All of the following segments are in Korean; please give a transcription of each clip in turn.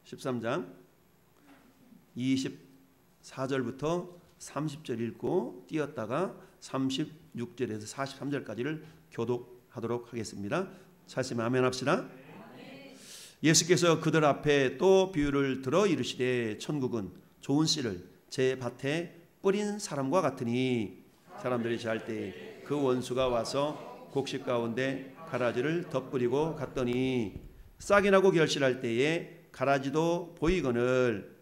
13장 24절부터 30절 읽고 띄었다가 36절에서 43절까지를 교독하도록 하겠습니다. 찾으면 아멘 합시다. 예수께서 그들 앞에 또 비유를 들어 이르시되 천국은 좋은 씨를 제 밭에 뿌린 사람과 같으니 사람들이 잘 때 그 원수가 와서 곡식 가운데 가라지를 덧뿌리고 갔더니 싹이 나고 결실할 때에 가라지도 보이거늘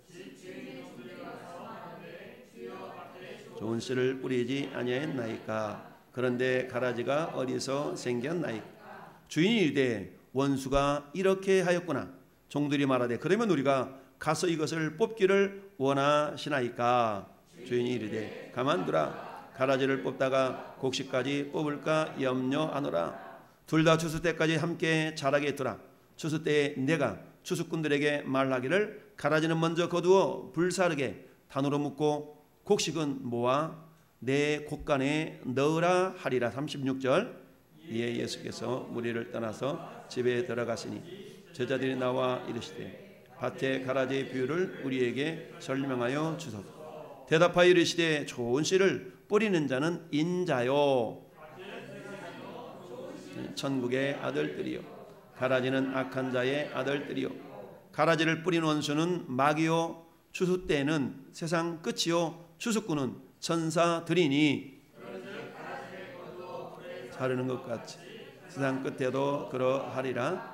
좋은 씨를 뿌리지 아니하였나이까. 그런데 가라지가 어디서 생겼나이까. 주인이 이르되 원수가 이렇게 하였구나. 종들이 말하되 그러면 우리가 가서 이것을 뽑기를 원하시나이까. 주인이 이르되 가만두라. 가라지를 뽑다가 곡식까지 뽑을까 염려하노라. 둘 다 추수 때까지 함께 자라게 두라. 추수 때에 내가 추수꾼들에게 말하기를 가라지는 먼저 거두어 불사르게 단으로 묶고 곡식은 모아 내 곡간에 넣으라 하리라. 36절. 이에 예수께서 무리를 떠나서 집에 들어가시니 제자들이 나와 이르시되 밭의 가라지의 비유를 우리에게 설명하여 주소서. 대답하여 이르시되 좋은 씨를 뿌리는 자는 인자요 천국의 아들들이요 가라지는 악한 자의 아들들이요 가라지를 뿌린 원수는 마귀요 추수 때에는 세상 끝이요 추수꾼은 천사들이니 자르는 것 같이 세상 끝에도 그러하리라.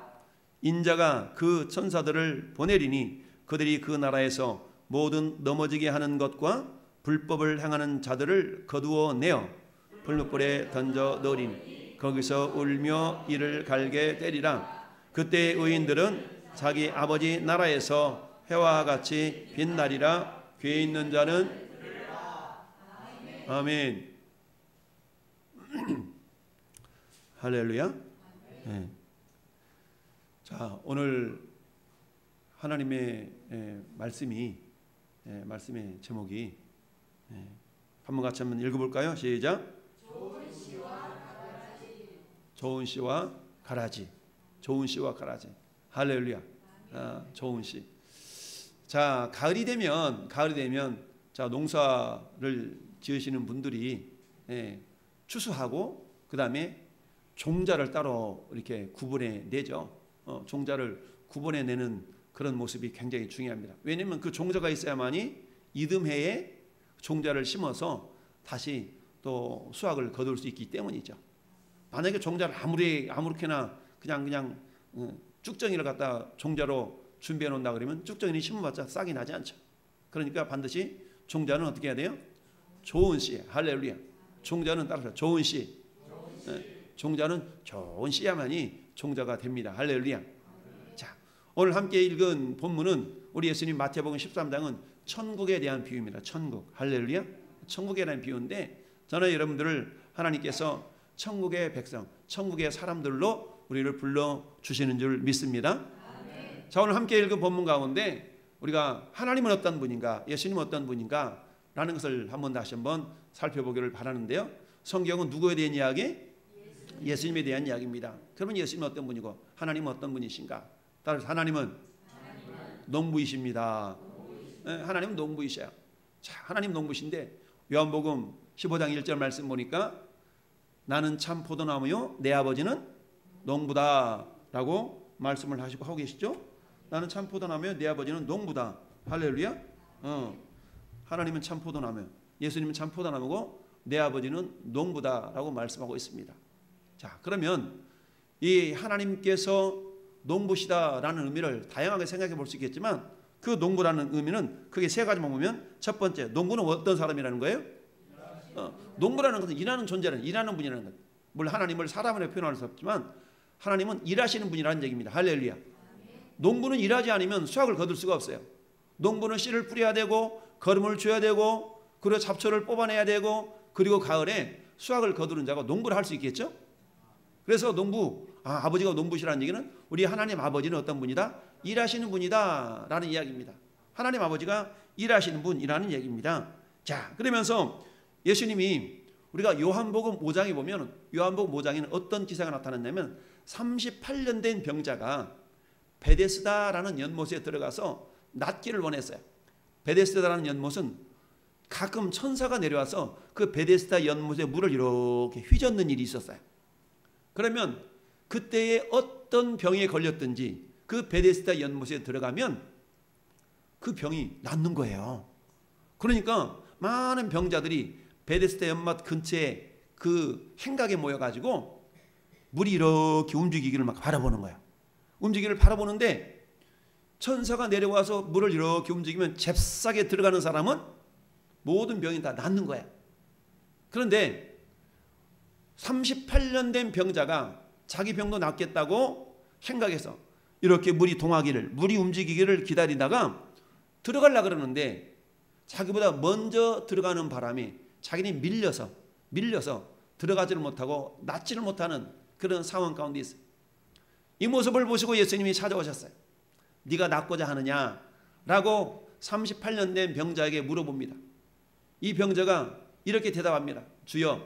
인자가 그 천사들을 보내리니 그들이 그 나라에서 모든 넘어지게 하는 것과 불법을 행하는 자들을 거두어 내어 불못불에 던져 넣으리니 거기서 울며 이를 갈게 되리라. 그때 의인들은 자기 아버지 나라에서 해와 같이 빛나리라. 귀에 있는 자는 아멘. 할렐루야. 네. 자, 오늘 하나님의 말씀의 제목이 한번 같이 한번 읽어볼까요? 시작. 좋은 씨와 가라지. 좋은 씨와 가라지. 할렐루야. 좋은 씨. 자, 가을이 되면 자, 농사를 지으시는 분들이 추수하고 그 다음에 종자를 따로 이렇게 구분해 내죠. 종자를 구분해 내는 그런 모습이 굉장히 중요합니다. 왜냐하면 그 종자가 있어야만이 이듬해에 종자를 심어서 다시 또 수확을 거둘 수 있기 때문이죠. 만약에 종자를 아무렇게나 그냥 쭉정이를 갖다 종자로 준비해 놓는다 그러면 쭉정이는 심어봤자 싹이 나지 않죠. 그러니까 반드시 종자는 어떻게 해야 돼요? 좋은 씨. 할렐루야. 종자는 따라서 좋은 씨. 종자는 좋은 씨야만이 종자가 됩니다. 할렐루야. 자, 오늘 함께 읽은 본문은 우리 예수님 마태복음 13장은 천국에 대한 비유입니다. 천국. 할렐루야. 천국에 대한 비유인데 저는 여러분들을 하나님께서 천국의 백성, 천국의 사람들로 우리를 불러주시는 줄 믿습니다. 아멘. 자, 오늘 함께 읽은 본문 가운데 우리가 하나님은 어떤 분인가, 예수님은 어떤 분인가 라는 것을 한번 다시 한번 살펴보기를 바라는데요. 성경은 누구에 대한 이야기? 예수님에 대한 이야기입니다. 그러면 예수님은 어떤 분이고 하나님은 어떤 분이신가? 따라서 하나님은 농부이십니다. 하나님은 농부이셔요. 자, 하나님 농부신데 요한복음 15장 1절 말씀 보니까 나는 참 포도나무요 내 아버지는 농부다 라고 말씀을 하고 계시죠. 나는 참 포도나무요 내 아버지는 농부다. 할렐루야. 하나님은 참 포도나무, 예수님은 참 포도나무고 내 아버지는 농부다 라고 말씀하고 있습니다. 자, 그러면 이 하나님께서 농부시다라는 의미를 다양하게 생각해 볼 수 있겠지만 그 농부라는 의미는 크게 세 가지만 보면 첫 번째, 농부는 어떤 사람이라는 거예요? 농부라는 것은 일하는 존재는 일하는 분이라는 것. 물론 하나님을 사람으로 표현할 수 없지만 하나님은 일하시는 분이라는 얘기입니다. 할렐루야. 농부는 일하지 않으면 수확을 거둘 수가 없어요. 농부는 씨를 뿌려야 되고 거름을 줘야 되고 그리고 잡초를 뽑아내야 되고 그리고 가을에 수확을 거두는 자가 농부를 할 수 있겠죠? 그래서 아버지가 농부시라는 얘기는 우리 하나님 아버지는 어떤 분이다? 일하시는 분이다 라는 이야기입니다. 하나님 아버지가 일하시는 분이라는 얘기입니다. 자, 그러면서 예수님이 우리가 요한복음 5장에 보면 요한복음 5장에는 어떤 기사가 나타났냐면 38년 된 병자가 베데스다라는 연못에 들어가서 낫기를 원했어요. 베데스다라는 연못은 가끔 천사가 내려와서 그 베데스다 연못에 물을 이렇게 휘젓는 일이 있었어요. 그러면 그때에 어떤 병에 걸렸든지 그 베데스다 연못에 들어가면 그 병이 낫는 거예요. 그러니까 많은 병자들이 베데스다 연못 근처에 그 행각에 모여가지고 물이 이렇게 움직이기를 막 바라보는 거예요. 움직이기를 바라보는데 천사가 내려와서 물을 이렇게 움직이면 잽싸게 들어가는 사람은 모든 병이 다 낫는 거예요. 그런데 38년 된 병자가 자기 병도 낫겠다고 생각해서 이렇게 물이 움직이기를 기다리다가 들어가려고 그러는데 자기보다 먼저 들어가는 바람에 자기는 밀려서 들어가지를 못하고 낫지를 못하는 그런 상황 가운데 있어요. 이 모습을 보시고 예수님이 찾아오셨어요. 네가 낫고자 하느냐? 라고 38년 된 병자에게 물어봅니다. 이 병자가 이렇게 대답합니다. 주여,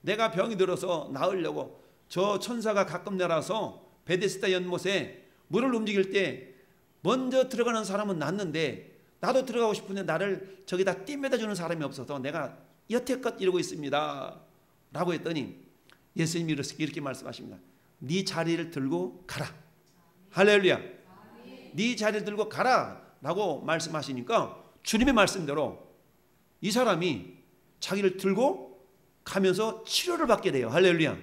내가 병이 들어서 나으려고 저 천사가 가끔 내려와서 베데스다 연못에 물을 움직일 때 먼저 들어가는 사람은 낫는데 나도 들어가고 싶은데 나를 저기다 띠매다 주는 사람이 없어서 내가 여태껏 이러고 있습니다. 라고 했더니 예수님이 이렇게 말씀하십니다. 네 자리를 들고 가라. 할렐루야. 네 자리를 들고 가라 라고 말씀하시니까 주님의 말씀대로 이 사람이 자기를 들고 가면서 치료를 받게 돼요. 할렐루야.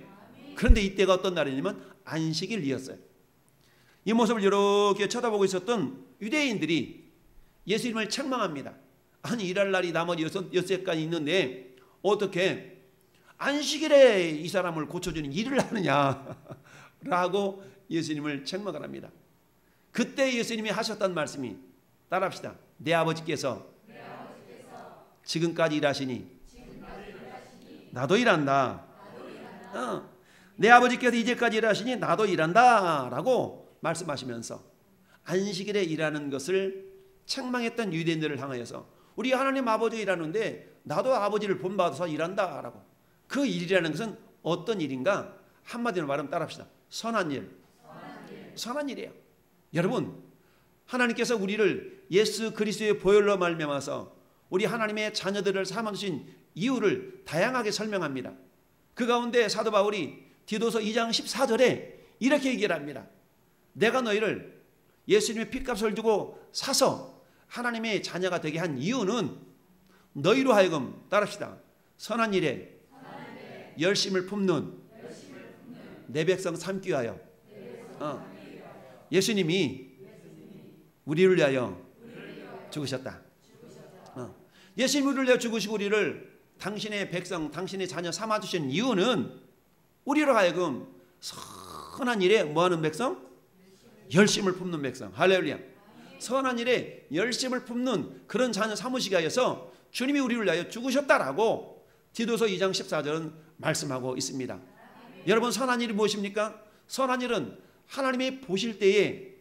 그런데 이때가 어떤 날이냐면 안식일이었어요. 이 모습을 이렇게 쳐다보고 있었던 유대인들이 예수님을 책망합니다. 아니 일할 날이 나머지 6시까지 있는데 어떻게 안식일에 이 사람을 고쳐주는 일을 하느냐 라고 예수님을 책망을 합니다. 그때 예수님이 하셨던 말씀이 따라합시다. 내 아버지께서 지금까지 일하시니 나도 일한다. 내 아버지께서 이제까지 일하시니 나도 일한다 라고 말씀하시면서 안식일에 일하는 것을 책망했던 유대인들을 향하여서 우리 하나님 아버지 일하는데 나도 아버지를 본받아서 일한다 라고. 그 일이라는 것은 어떤 일인가? 한마디로 말하면 따라합시다. 선한 일. 선한 일이에요. 여러분, 하나님께서 우리를 예수 그리스도의 보혈로 말미암아서 우리 하나님의 자녀들을 삼으신 이유를 다양하게 설명합니다. 그 가운데 사도 바울이 디도서 2장 14절에 이렇게 얘기를 합니다. 내가 너희를 예수님의 핏값을 주고 사서 하나님의 자녀가 되게 한 이유는 너희로 하여금 따라합시다. 선한 일에 열심을 품는 내 백성 삼기 위하여. 예수님이 우리를 위하여 죽으셨다. 예수님이 우리를 위하여 죽으시고 우리를 당신의 백성, 당신의 자녀 삼아주신 이유는 우리로 하여금 선한 일에 뭐하는 백성? 열심을 품는 백성. 할렐루야. 선한 일에 열심을 품는 그런 자녀 삼으시기 위해서 주님이 우리를 위하여 죽으셨다라고 디도서 2장 14절은 말씀하고 있습니다. 여러분, 선한 일이 무엇입니까? 선한 일은 하나님이 보실 때에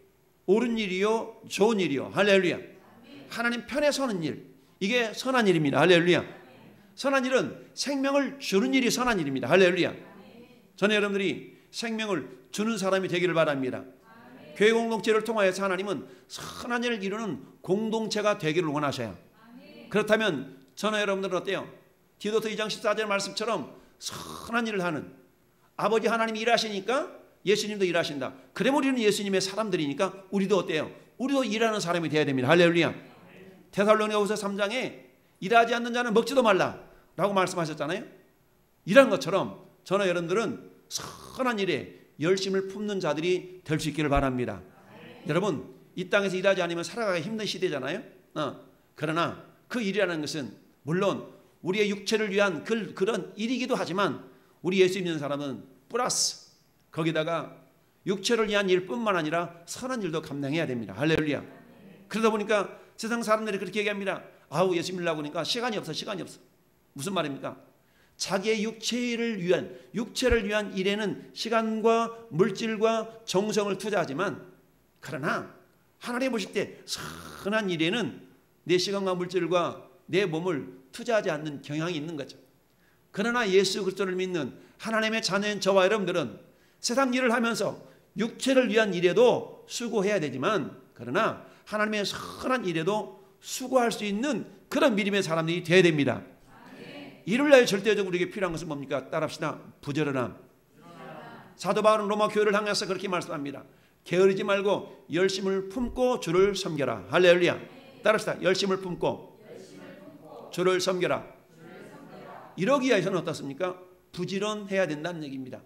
옳은 일이요 좋은 일이요. 할렐루야. 하나님 편에 서는 일, 이게 선한 일입니다. 할렐루야. 선한 일은 생명을 주는 일이 선한 일입니다. 할렐루야. 저는 여러분들이 생명을 주는 사람이 되기를 바랍니다. 교회 공동체를 통하여서 하나님은 선한 일을 이루는 공동체가 되기를 원하셔요. 그렇다면 저는 여러분들은 어때요? 디도서 2장 14절 말씀처럼 선한 일을 하는 아버지 하나님이 일하시니까 예수님도 일하신다. 그럼 우리는 예수님의 사람들이니까 우리도 어때요? 우리도 일하는 사람이 되어야 됩니다. 할렐루야. 데살로니가후서 3장에 일하지 않는 자는 먹지도 말라라고 말씀하셨잖아요. 이런 것처럼 저는 여러분들은 선한 일에 열심을 품는 자들이 될 수 있기를 바랍니다. 여러분, 이 땅에서 일하지 않으면 살아가기 힘든 시대잖아요. 그러나 그 일이라는 것은 물론 우리의 육체를 위한 그런 일이기도 하지만 우리 예수 믿는 사람은 플러스 거기다가 육체를 위한 일뿐만 아니라 선한 일도 감당해야 됩니다. 할렐루야. 그러다 보니까 세상 사람들이 그렇게 얘기합니다. 아우, 예수 믿으려고 하니까 시간이 없어. 무슨 말입니까? 자기의 육체를 위한 일에는 시간과 물질과 정성을 투자하지만 그러나 하나님 보실 때 선한 일에는 내 시간과 물질과 내 몸을 투자하지 않는 경향이 있는 거죠. 그러나 예수 그리스도를 믿는 하나님의 자녀인 저와 여러분들은 세상 일을 하면서 육체를 위한 일에도 수고해야 되지만 그러나 하나님의 선한 일에도 수고할 수 있는 그런 믿음의 사람들이 되어야 됩니다. 이를 위하여 절대적으로 우리에게 필요한 것은 뭡니까? 따라합시다. 부지런함. 사도 바울은 로마 교회를 향해서 그렇게 말씀합니다. 게으르지 말고 열심을 품고 주를 섬겨라. 할렐루야. 따라합시다. 열심을 품고 주를 섬겨라. 이러기 위해서는 어떻습니까? 부지런해야 된다는 얘기입니다.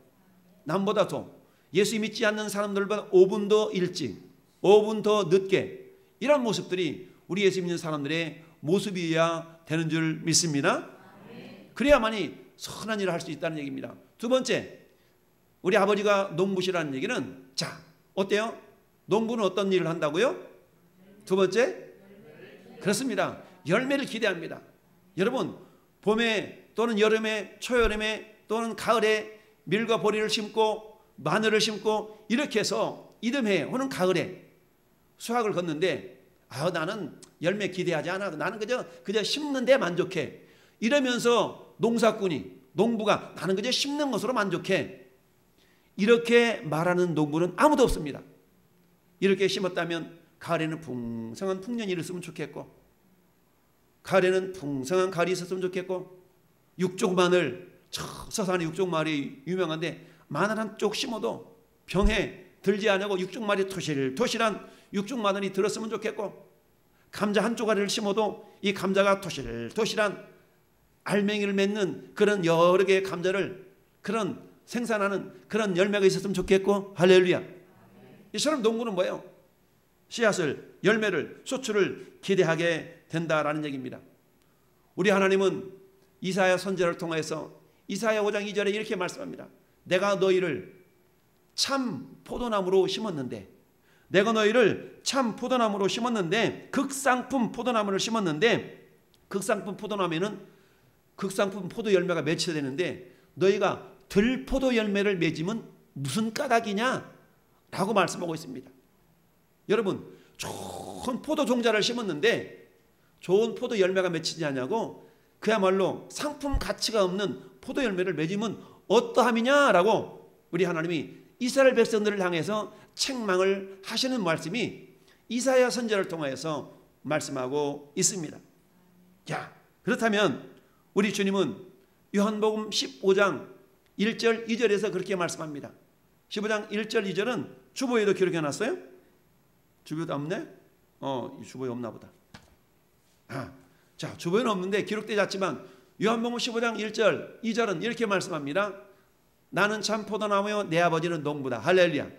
남보다도 예수 믿지 않는 사람들보다 5분 더 일찍, 5분 더 늦게, 이런 모습들이 우리 예수 믿는 사람들의 모습이어야 되는 줄 믿습니다. 그래야만이 선한 일을 할 수 있다는 얘기입니다. 두 번째, 우리 아버지가 농부시라는 얘기는, 자, 어때요? 농부는 어떤 일을 한다고요? 두 번째, 그렇습니다. 열매를 기대합니다. 여러분, 봄에 또는 여름에, 초여름에 또는 가을에 밀과 보리를 심고 마늘을 심고 이렇게 해서 이듬해 혹은 가을에 수확을 걷는데, 나는 열매 기대하지 않아. 나는 그저 심는 데 만족해. 이러면서 농부가 나는 그저 심는 것으로 만족해. 이렇게 말하는 농부는 아무도 없습니다. 이렇게 심었다면 가을에는 풍성한 풍년이 있었으면 좋겠고, 가을에는 풍성한 가을이 있었으면 좋겠고, 육종마늘, 서산의 육종마늘이 유명한데 마늘 한 쪽 심어도 병에 들지 않고 육종마늘이 토실토실한 육종마늘이 들었으면 좋겠고, 감자 한 쪼가리를 심어도 이 감자가 토실토실한 알맹이를 맺는 그런 여러 개의 감자를 생산하는 그런 열매가 있었으면 좋겠고, 할렐루야. 이처럼 농부는 뭐예요? 씨앗을, 열매를, 소출을 기대하게 된다라는 얘기입니다. 우리 하나님은 이사야 선지자를 통해서 이사야 5장 2절에 이렇게 말씀합니다. 내가 너희를 참 포도나무로 심었는데, 극상품 포도나무를 심었는데, 극상품 포도나무에는 극상품 포도 열매가 맺혀야 되는데 너희가 들포도 열매를 맺으면 무슨 까닭이냐? 라고 말씀하고 있습니다. 여러분, 좋은 포도 종자를 심었는데 좋은 포도 열매가 맺히지 않냐고, 그야말로 상품 가치가 없는 포도 열매를 맺으면 어떠함이냐라고 우리 하나님이 이스라엘 백성들을 향해서 책망을 하시는 말씀이 이사야 선지자를 통해서 말씀하고 있습니다. 자, 그렇다면 우리 주님은 요한복음 15장 1절 2절에서 그렇게 말씀합니다. 15장 1절 2절은 주보에도 기록해 놨어요? 주보에도 없네? 주보에 없나 보다. 자, 주보에는 없는데 기록되지 않지만 요한복음 15장 1절 2절은 이렇게 말씀합니다. 나는 참 포도나무요 내 아버지는 농부다. 할렐루야.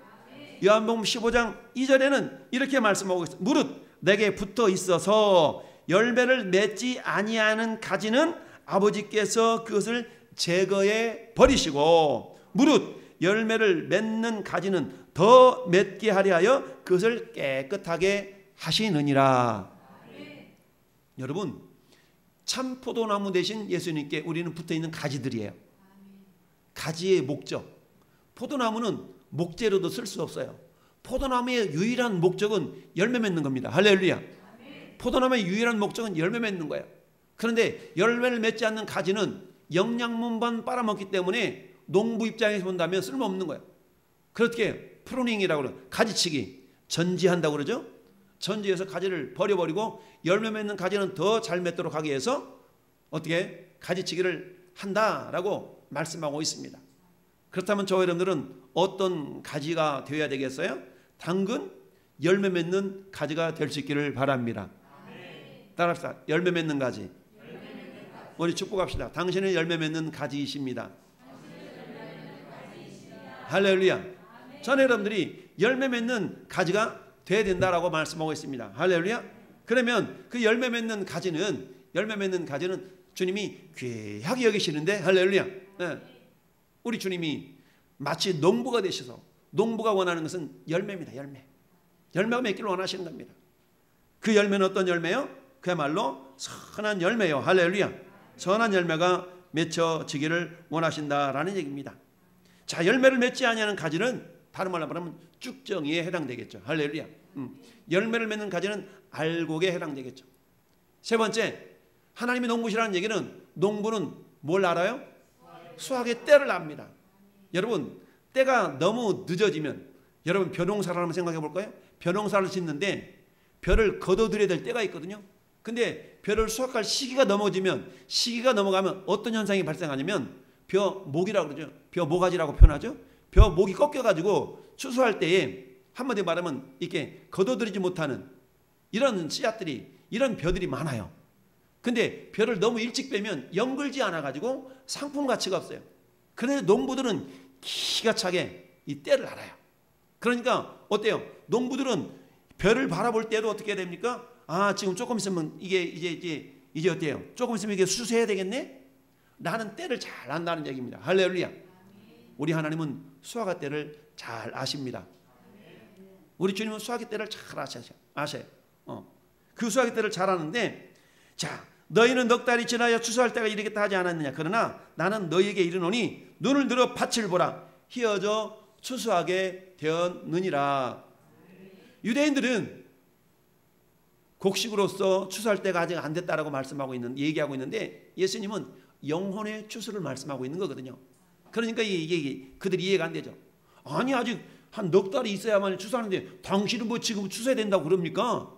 요한복음 15장 2절에는 이렇게 말씀하고 있습니다. 무릇 내게 붙어 있어서 열매를 맺지 아니하는 가지는 아버지께서 그것을 제거해 버리시고, 무릇 열매를 맺는 가지는 더 맺게 하려 하여 그것을 깨끗하게 하시느니라. 여러분, 참 포도나무 대신 예수님께 우리는 붙어있는 가지들이에요. 가지의 목적, 포도나무는 목재로도 쓸 수 없어요. 포도나무의 유일한 목적은 열매 맺는 겁니다. 할렐루야. 포도나무의 유일한 목적은 열매 맺는 거예요. 그런데 열매를 맺지 않는 가지는 영양분만 빨아먹기 때문에 농부 입장에서 본다면 쓸모없는 거예요. 그렇게 프루닝이라고 그래요. 가지치기, 전지한다고 그러죠. 전지해서 가지를 버려버리고 열매 맺는 가지는 더 잘 맺도록 하기 위해서 어떻게 가지치기를 한다라고 말씀하고 있습니다. 그렇다면 저와 여러분들은 어떤 가지가 되어야 되겠어요? 당근 열매 맺는 가지가 될 수 있기를 바랍니다. 따라합시다. 열매 맺는 가지. 우리 축복합시다. 당신은 열매 맺는 가지이십니다. 할렐루야. 전 여러분들이 열매 맺는 가지가 돼야 된다라고 말씀하고 있습니다. 할렐루야. 그러면 그 열매 맺는 가지는 주님이 귀하게 여기시는데, 할렐루야. 네. 우리 주님이 마치 농부가 되셔서, 농부가 원하는 것은 열매입니다. 열매가 맺기를 원하시는 겁니다. 그 열매는 어떤 열매요? 그야말로 선한 열매요. 할렐루야. 선한 열매가 맺혀지기를 원하신다라는 얘기입니다. 자, 열매를 맺지 아니하는 가지는 다른 말로 말하면 쭉정이에 해당되겠죠. 할렐루야. 열매를 맺는 가지는 알곡에 해당되겠죠. 세 번째, 하나님의 농부시라는 얘기는 농부는 뭘 알아요? 수확의 때를 압니다. 여러분, 때가 너무 늦어지면 여러분 벼농사를 한번 생각해 볼까요? 벼농사를 짓는데 벼를 걷어들여야 될 때가 있거든요. 근데 벼를 수확할 시기가 넘어가면 어떤 현상이 발생하냐면 벼목이라고 그러죠. 벼모가지라고 표현하죠. 벼목이 꺾여가지고 추수할 때에 한마디 말하면 이렇게 걷어들이지 못하는 이런 씨앗들이, 이런 벼들이 많아요. 근데 벼를 너무 일찍 빼면 연글지 않아가지고 상품 가치가 없어요. 그런데 농부들은 기가 차게 이 때를 알아요. 그러니까 어때요? 농부들은 벼를 바라볼 때도 어떻게 해야 됩니까? 아, 지금 조금 있으면 이제 어때요? 조금 있으면 이게 수수해야 되겠네? 나는 때를 잘 안다는 얘기입니다. 할렐루야. 우리 하나님은 수확의 때를 잘 아십니다. 우리 주님은 수확의 때를 잘 아셔요. 그 수확의 때를 잘 아는데, 자, 너희는 넉 달이 지나야 추수할 때가 이르겠다 하지 않았느냐? 그러나 나는 너희에게 이르노니 눈을 들어 밭을 보라. 희어져 추수하게 되었느니라. 유대인들은 곡식으로서 추수할 때가 아직 안 됐다라고 얘기하고 있는데, 예수님은 영혼의 추수를 말씀하고 있는 거거든요. 그러니까 이게 그들이 이해가 안 되죠. 아니, 아직 한 넉 달이 있어야만 추수하는데 당신은 뭐 지금 추수해야 된다고 그럽니까?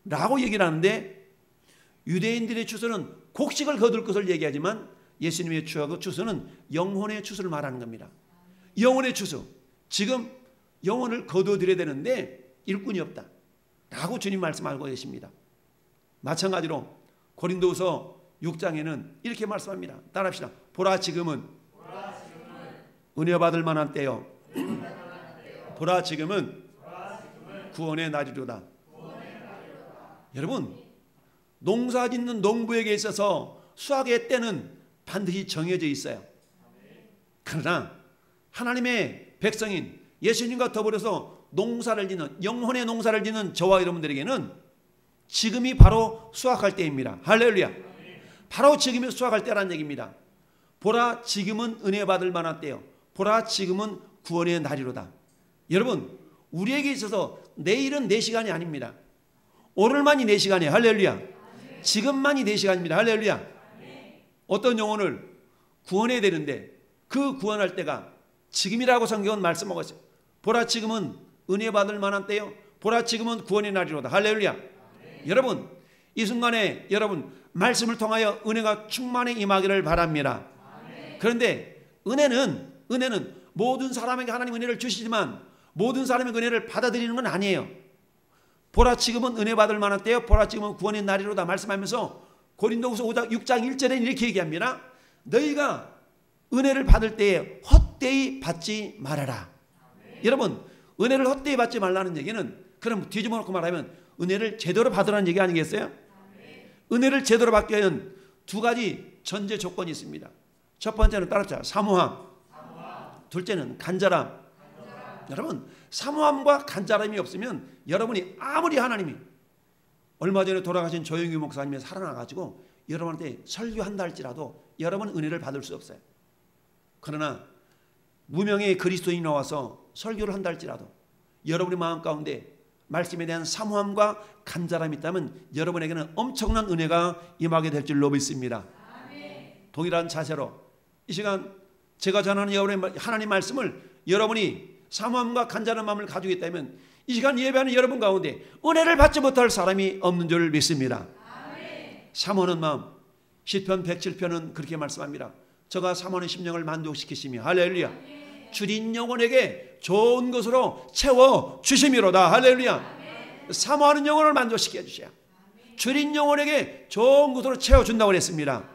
라고 얘기를 하는데, 유대인들의 추수는 곡식을 거둘 것을 얘기하지만 예수님의 추수는 영혼의 추수를 말하는 겁니다. 영혼의 추수. 지금 영혼을 거둬들여야 되는데 일꾼이 없다 라고 주님 말씀하고 계십니다. 마찬가지로 고린도후서 6장에는 이렇게 말씀합니다. 따라합시다. 보라 지금은 은혜 받을 만한 때요. 보라 지금은 구원의 날이로다. 여러분, 농사 짓는 농부에게 있어서 수확의 때는 반드시 정해져 있어요. 그러나 하나님의 백성인 예수님과 더불어서 농사를 짓는, 영혼의 농사를 짓는 저와 여러분들에게는 지금이 바로 수확할 때입니다. 할렐루야. 바로 지금이 수확할 때라는 얘기입니다. 보라 지금은 은혜 받을 만한 때요. 보라 지금은 구원의 날이로다. 여러분, 우리에게 있어서 내일은 내 시간이 아닙니다. 오늘만이 내 시간이에요. 할렐루야. 지금만이 내 시간입니다. 할렐루야. 어떤 영혼을 구원해야 되는데 그 구원할 때가 지금이라고 성경은 말씀하고 있어요. 보라 지금은 은혜 받을 만한 때요. 보라 지금은 구원의 날이로다. 할렐루야. 여러분, 이 순간에 여러분 말씀을 통하여 은혜가 충만히 임하기를 바랍니다. 그런데 은혜는 모든 사람에게 하나님 은혜를 주시지만 모든 사람의 은혜를 받아들이는 건 아니에요. 보라 지금은 은혜 받을 만한 때요. 보라 지금은 구원의 날이로다 말씀하면서 고린도후서 6장 1절에 이렇게 얘기합니다. 너희가 은혜를 받을 때에 헛되이 받지 말아라. 여러분, 은혜를 헛되이 받지 말라는 얘기는 그럼 뒤집어 놓고 말하면 은혜를 제대로 받으라는 얘기 아니겠어요? 은혜를 제대로 받기 위한 두 가지 전제 조건이 있습니다. 첫 번째는 따라합시다. 사모함. 둘째는 간절함. 여러분, 사모함과 간절함이 없으면 여러분이 아무리 하나님이 얼마 전에 돌아가신 조영규 목사님이 살아나가지고 여러분한테 설교한다 할지라도 여러분은 은혜를 받을 수 없어요. 그러나 무명의 그리스도인이 나와서 설교를 한다 할지라도 여러분의 마음 가운데 말씀에 대한 사모함과 간절함이 있다면 여러분에게는 엄청난 은혜가 임하게 될 줄로 믿습니다. 동일한 자세로 이 시간 제가 전하는 여러분의 하나님 말씀을 여러분이 사모함과 간절한 마음을 가지고 있다면 이 시간 예배하는 여러분 가운데 은혜를 받지 못할 사람이 없는 줄 믿습니다. 사모하는 마음, 시편 107편은 그렇게 말씀합니다. 저가 사모하는 심령을 만족시키시며 할렐루야. 줄인 영혼에게 좋은 것으로 채워 주심이로다. 할렐루야. 사모하는 영혼을 만족시켜 주셔야 줄인 영혼에게 좋은 것으로 채워준다고 그랬습니다.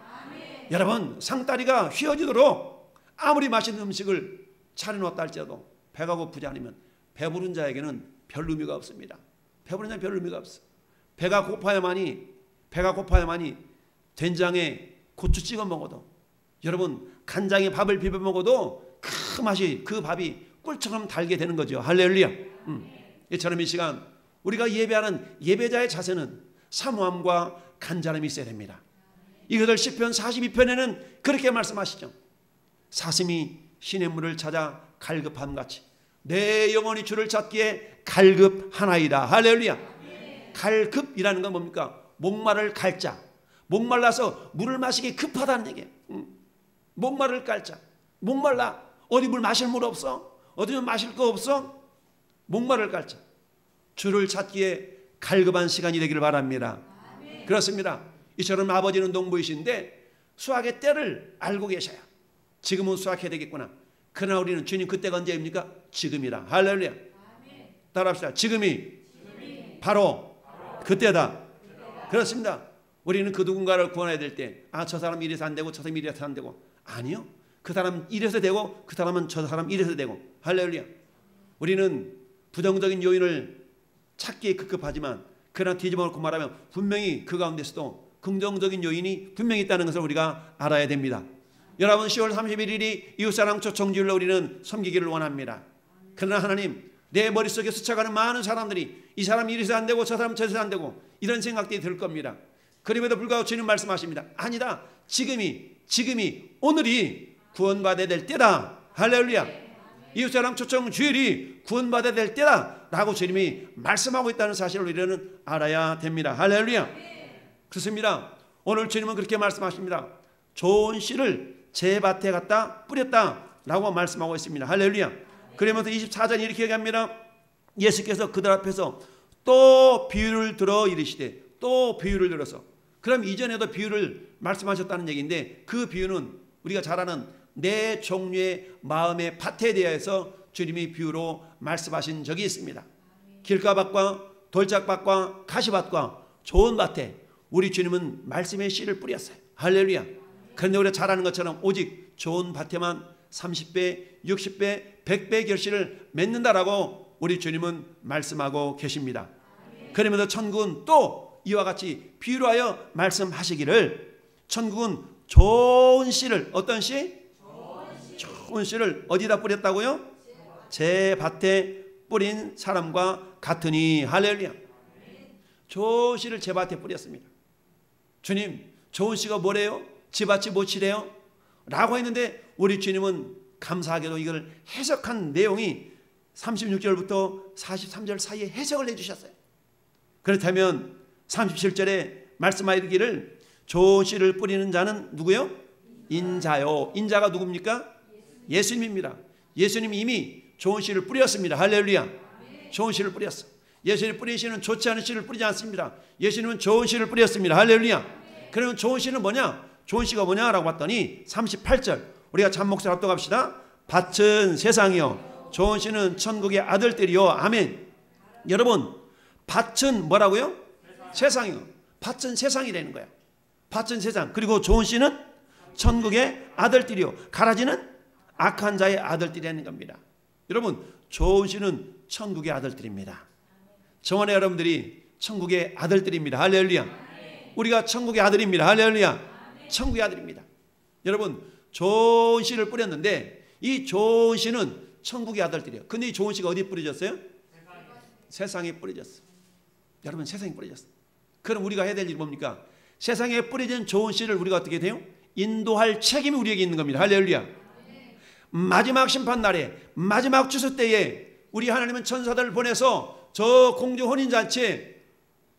여러분, 상다리가 휘어지도록 아무리 맛있는 음식을 차려놓았다 할지라도 배가 고프지 않으면 배부른 자에게는 별 의미가 없습니다. 배부른 자는 별 의미가 없어. 배가 고파야만이 된장에 고추 찍어 먹어도, 여러분 간장에 밥을 비벼 먹어도 그 맛이, 그 밥이 꿀처럼 달게 되는 거죠. 할렐루야. 이처럼 이 시간 우리가 예배하는 예배자의 자세는 사모함과 간절함이 있어야 됩니다. 이것을 시편 42편에는 그렇게 말씀하시죠. 사슴이 시냇물을 찾아 갈급함 같이 내 영혼이 주를 찾기에 갈급하나이다. 할렐루야. 갈급이라는 건 뭡니까? 목마를 갈자. 목말라서 물을 마시기 급하다는 얘기예요. 목마를 갈자. 목말라. 어디 물 마실 물 없어? 어디 좀 마실 거 없어? 목마를 깔자. 주를 찾기에 갈급한 시간이 되기를 바랍니다. 그렇습니다. 이처럼 아버지는 농부이신데 수확의 때를 알고 계셔요. 지금은 수확해야 되겠구나. 그러나 우리는 주님 그때가 언제입니까? 지금이라. 할렐루야. 따라합시다. 지금이 바로 그때다. 그렇습니다. 우리는 그 누군가를 구원해야 될 때, 저 사람 이래서 안 되고 저 사람 이래서 안 되고. 아니요. 그 사람 이래서 되고 그 사람은 저 사람 이래서 되고. 할렐루야. 우리는 부정적인 요인을 찾기에 급급하지만 그러나 뒤집어 놓고 말하면 분명히 그 가운데서도 긍정적인 요인이 분명히 있다는 것을 우리가 알아야 됩니다. 여러분, 10월 31일이 이웃사랑 초청주일로 우리는 섬기기를 원합니다. 그러나 하나님, 내 머릿속에 스쳐가는 많은 사람들이 이 사람 이래서 안 되고 저 사람 저래서 안 되고 이런 생각들이 들 겁니다. 그럼에도 불구하고 주님 말씀하십니다. 아니다. 지금이 오늘이 구원받아야 될 때다. 할렐루야. 이웃사랑 초청주일이 구원받아야 될 때다 라고 주님이 말씀하고 있다는 사실을 우리는 알아야 됩니다. 할렐루야. 그렇습니다. 오늘 주님은 그렇게 말씀하십니다. 좋은 씨를 제 밭에 갖다 뿌렸다 라고 말씀하고 있습니다. 할렐루야. 그러면서 24절 이렇게 얘기합니다. 예수께서 그들 앞에서 또 비유를 들어 이르시되, 또 비유를 들어서, 그럼 이전에도 비유를 말씀하셨다는 얘기인데 그 비유는 우리가 잘 아는 네 종류의 마음의 밭에 대해서 주님이 비유로 말씀하신 적이 있습니다. 길가밭과 돌짝밭과 가시밭과 좋은 밭에 우리 주님은 말씀의 씨를 뿌렸어요. 할렐루야. 그런데 우리가 잘 아는 것처럼 오직 좋은 밭에만 30배, 60배, 100배 결실을 맺는다라고 우리 주님은 말씀하고 계십니다. 그러면서 천국은 또 이와 같이 비유로 하여 말씀하시기를, 천국은 좋은 씨를, 어떤 씨? 좋은 씨를 어디다 뿌렸다고요? 제 밭에 뿌린 사람과 같으니. 할렐루야. 좋은 씨를 제 밭에 뿌렸습니다. 주님, 좋은 씨가 뭐래요? 제 밭이 뭐시래요? 라고 했는데 우리 주님은 감사하게도 이걸 해석한 내용이 36절부터 43절 사이에 해석을 해주셨어요. 그렇다면 37절에 말씀하기를 좋은 씨를 뿌리는 자는 누구요? 인자요. 인자가 누굽니까? 예수님입니다. 예수님이 이미 좋은 씨를 뿌렸습니다. 할렐루야. 좋은 씨를 뿌렸어. 예수님이 뿌린 씨는 좋지 않은 씨를 뿌리지 않습니다. 예수님은 좋은 씨를 뿌렸습니다. 할렐루야. 그러면 좋은 씨는 뭐냐? 좋은 씨가 뭐냐라고 봤더니 38절 우리가 잠목을 합독합시다. 밭은 세상이요 좋은 씨는 천국의 아들들이요. 아멘. 여러분, 밭은 뭐라고요? 세상이요. 밭은 세상이라는 거야. 밭은 세상. 그리고 좋은 씨는 천국의 아들들이요 가라지는 악한 자의 아들들이라는 겁니다. 여러분, 좋은 씨는 천국의 아들들입니다. 정원의 여러분들이 천국의 아들들입니다. 할렐루야. 우리가 천국의 아들입니다. 할렐루야. 천국의 아들입니다. 여러분, 좋은 씨를 뿌렸는데 이 좋은 씨는 천국의 아들들이에요. 근데 이 좋은 씨가 어디 뿌려졌어요? 세상에 뿌려졌어요. 여러분, 세상에 뿌려졌어요. 그럼 우리가 해야 될 일이 뭡니까? 세상에 뿌려진 좋은 씨를 우리가 어떻게 돼요? 인도할 책임이 우리에게 있는 겁니다. 할렐루야. 마지막 심판날에, 마지막 추수 때에 우리 하나님은 천사들을 보내서 저 공중 혼인잔치에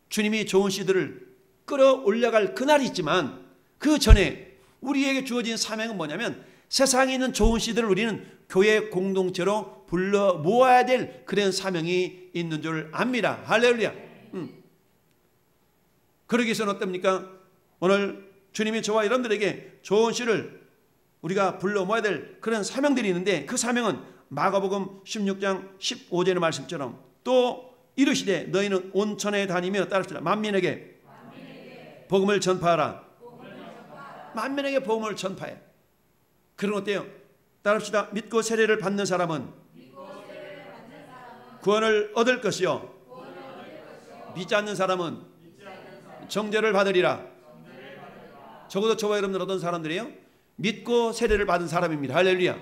주님이 좋은 씨들을 끌어올려갈 그날이 있지만 그 전에 우리에게 주어진 사명은 뭐냐면 세상에 있는 좋은 씨들을 우리는 교회 공동체로 불러 모아야 될 그런 사명이 있는 줄 압니다. 할렐루야. 그러기 위해서는 어떻습니까? 오늘 주님이 저와 여러분들에게 좋은 씨를 우리가 불러 모아야 될 그런 사명들이 있는데 그 사명은 마가복음 16장 15절의 말씀처럼 또 이르시되 너희는 온 천하에 다니며 따릅시다. 만민에게 복음을 전파하라. 만민에게 복음을 전파해. 그럼 어때요? 따릅시다. 믿고 세례를 받는 사람은 구원을 얻을 것이요 믿지 않는 사람은 정죄를 받으리라. 적어도 저와 여러분들 어떤 사람들이에요? 믿고 세례를 받은 사람입니다. 할렐루야.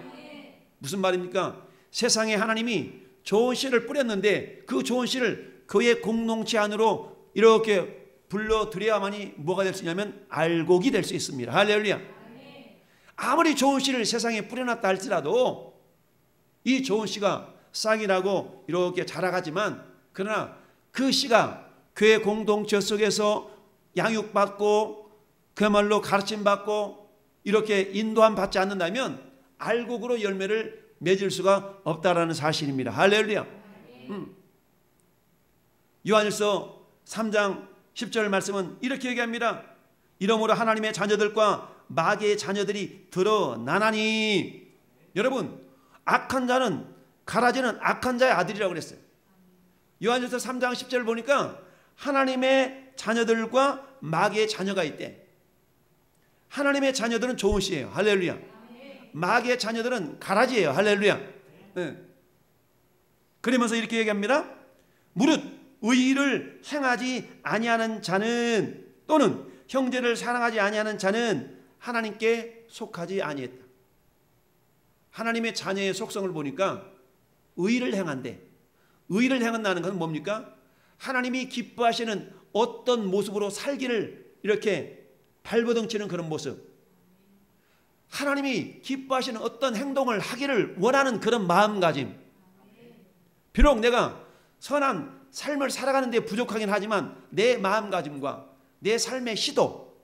무슨 말입니까? 세상에 하나님이 좋은 씨를 뿌렸는데 그 좋은 씨를 교회 공동체 안으로 이렇게 불러들여야만이 뭐가 될 수 있냐면 알곡이 될 수 있습니다. 할렐루야. 아무리 좋은 씨를 세상에 뿌려놨다 할지라도 이 좋은 씨가 싹이 나고 이렇게 자라가지만 그러나 그 씨가 교회 공동체 속에서 양육받고 그야말로 가르침받고 이렇게 인도함 받지 않는다면 알곡으로 열매를 맺을 수가 없다라는 사실입니다. 할렐루야. 요한일서 3장 10절 말씀은 이렇게 얘기합니다. 이러므로 하나님의 자녀들과 마귀의 자녀들이 드러나나니. 여러분, 악한 자는, 가라지는 악한 자의 아들이라고 그랬어요. 요한일서 3장 10절 보니까 하나님의 자녀들과 마귀의 자녀가 있대. 하나님의 자녀들은 좋은 씨예요. 할렐루야. 마귀의 자녀들은 가라지예요. 할렐루야. 네. 그러면서 이렇게 얘기합니다. 무릇 의를 행하지 아니하는 자는, 또는 형제를 사랑하지 아니하는 자는 하나님께 속하지 아니했다. 하나님의 자녀의 속성을 보니까 의를 행한대. 의를 행한다는 것은 뭡니까? 하나님이 기뻐하시는 어떤 모습으로 살기를 이렇게 발버둥치는 그런 모습, 하나님이 기뻐하시는 어떤 행동을 하기를 원하는 그런 마음가짐. 비록 내가 선한 삶을 살아가는 데 부족하긴 하지만 내 마음가짐과 내 삶의 시도,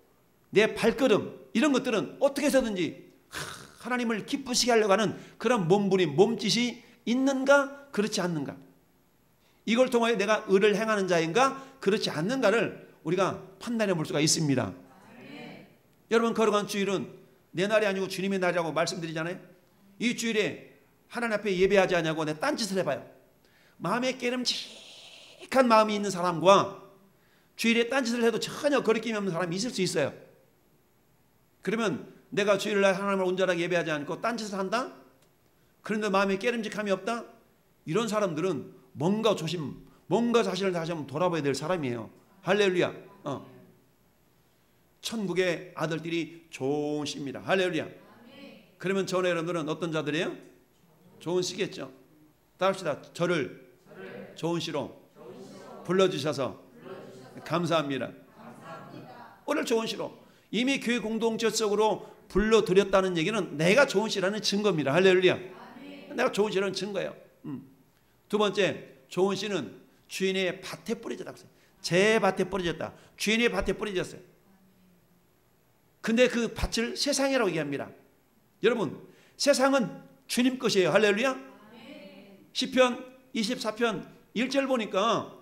내 발걸음, 이런 것들은 어떻게 해서든지 하나님을 기쁘시게 하려고 하는 그런 몸부림, 몸짓이 있는가 그렇지 않는가, 이걸 통하여 내가 의를 행하는 자인가 그렇지 않는가를 우리가 판단해 볼 수가 있습니다. 여러분, 거룩한 주일은 내 날이 아니고 주님의 날이라고 말씀드리잖아요. 이 주일에 하나님 앞에 예배하지 않냐고 내 딴짓을 해봐요. 마음에 깨름직한 마음이 있는 사람과 주일에 딴짓을 해도 전혀 거리낌이 없는 사람이 있을 수 있어요. 그러면 내가 주일날 하나님을 온전하게 예배하지 않고 딴짓을 한다? 그런데 마음에 깨름직함이 없다? 이런 사람들은 뭔가 자신을 다시 한번 돌아봐야 될 사람이에요. 할렐루야. 천국의 아들들이 좋은 씨입니다. 할렐루야. 그러면 저와 여러분들은 어떤 자들이에요? 좋은 씨겠죠. 따라합시다. 저를 좋은 씨로 불러주셔서 감사합니다. 오늘 좋은 씨로 이미 교회 공동체 속으로 불러드렸다는 얘기는 내가 좋은 씨라는 증거입니다. 할렐루야. 내가 좋은 씨라는 증거예요. 두 번째, 좋은 씨는 주인의 밭에 뿌려졌다. 제 밭에 뿌려졌다. 주인의 밭에 뿌려졌어요. 근데 그 밭을 세상이라고 얘기합니다. 여러분, 세상은 주님 것이에요. 할렐루야. 시편 24편 1절 보니까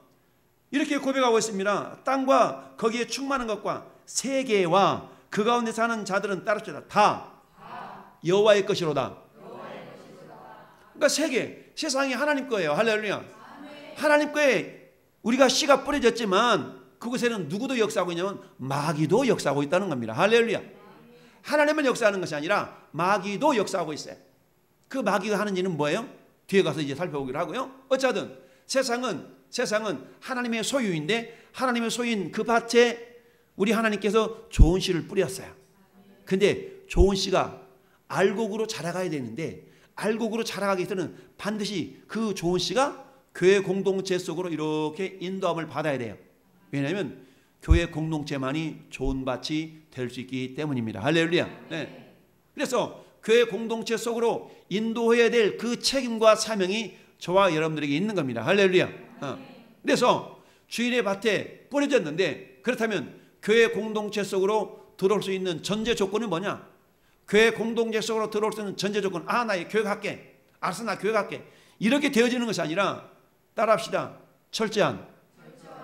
이렇게 고백하고 있습니다. 땅과 거기에 충만한 것과 세계와 그 가운데 사는 자들은 따릅시다. 다 여호와의 것이로다. 그러니까 세상이 하나님 거예요. 할렐루야. 하나님 거에 우리가 씨가 뿌려졌지만 그곳에는 누구도 역사하고 있냐면 마귀도 역사하고 있다는 겁니다. 할렐루야. 하나님은 역사하는 것이 아니라 마귀도 역사하고 있어요. 그 마귀가 하는 일은 뭐예요? 뒤에 가서 이제 살펴보기로 하고요. 어쨌든 세상은 하나님의 소유인데, 하나님의 소유인 그 밭에 우리 하나님께서 좋은 씨를 뿌렸어요. 근데 좋은 씨가 알곡으로 자라가야 되는데, 알곡으로 자라가기 위해서는 반드시 그 좋은 씨가 교회 공동체 속으로 이렇게 인도함을 받아야 돼요. 왜냐하면 교회 공동체만이 좋은 밭이 될 수 있기 때문입니다. 할렐루야. 네. 그래서 교회 공동체 속으로 인도해야 될 그 책임과 사명이 저와 여러분들에게 있는 겁니다. 할렐루야. 그래서 주인의 밭에 뿌려졌는데, 그렇다면 교회 공동체 속으로 들어올 수 있는 전제 조건은 뭐냐? 교회 공동체 속으로 들어올 수 있는 전제 조건, 나 교회 갈게. 알았어, 나 교회 갈게. 이렇게 되어지는 것이 아니라, 따라합시다. 철저한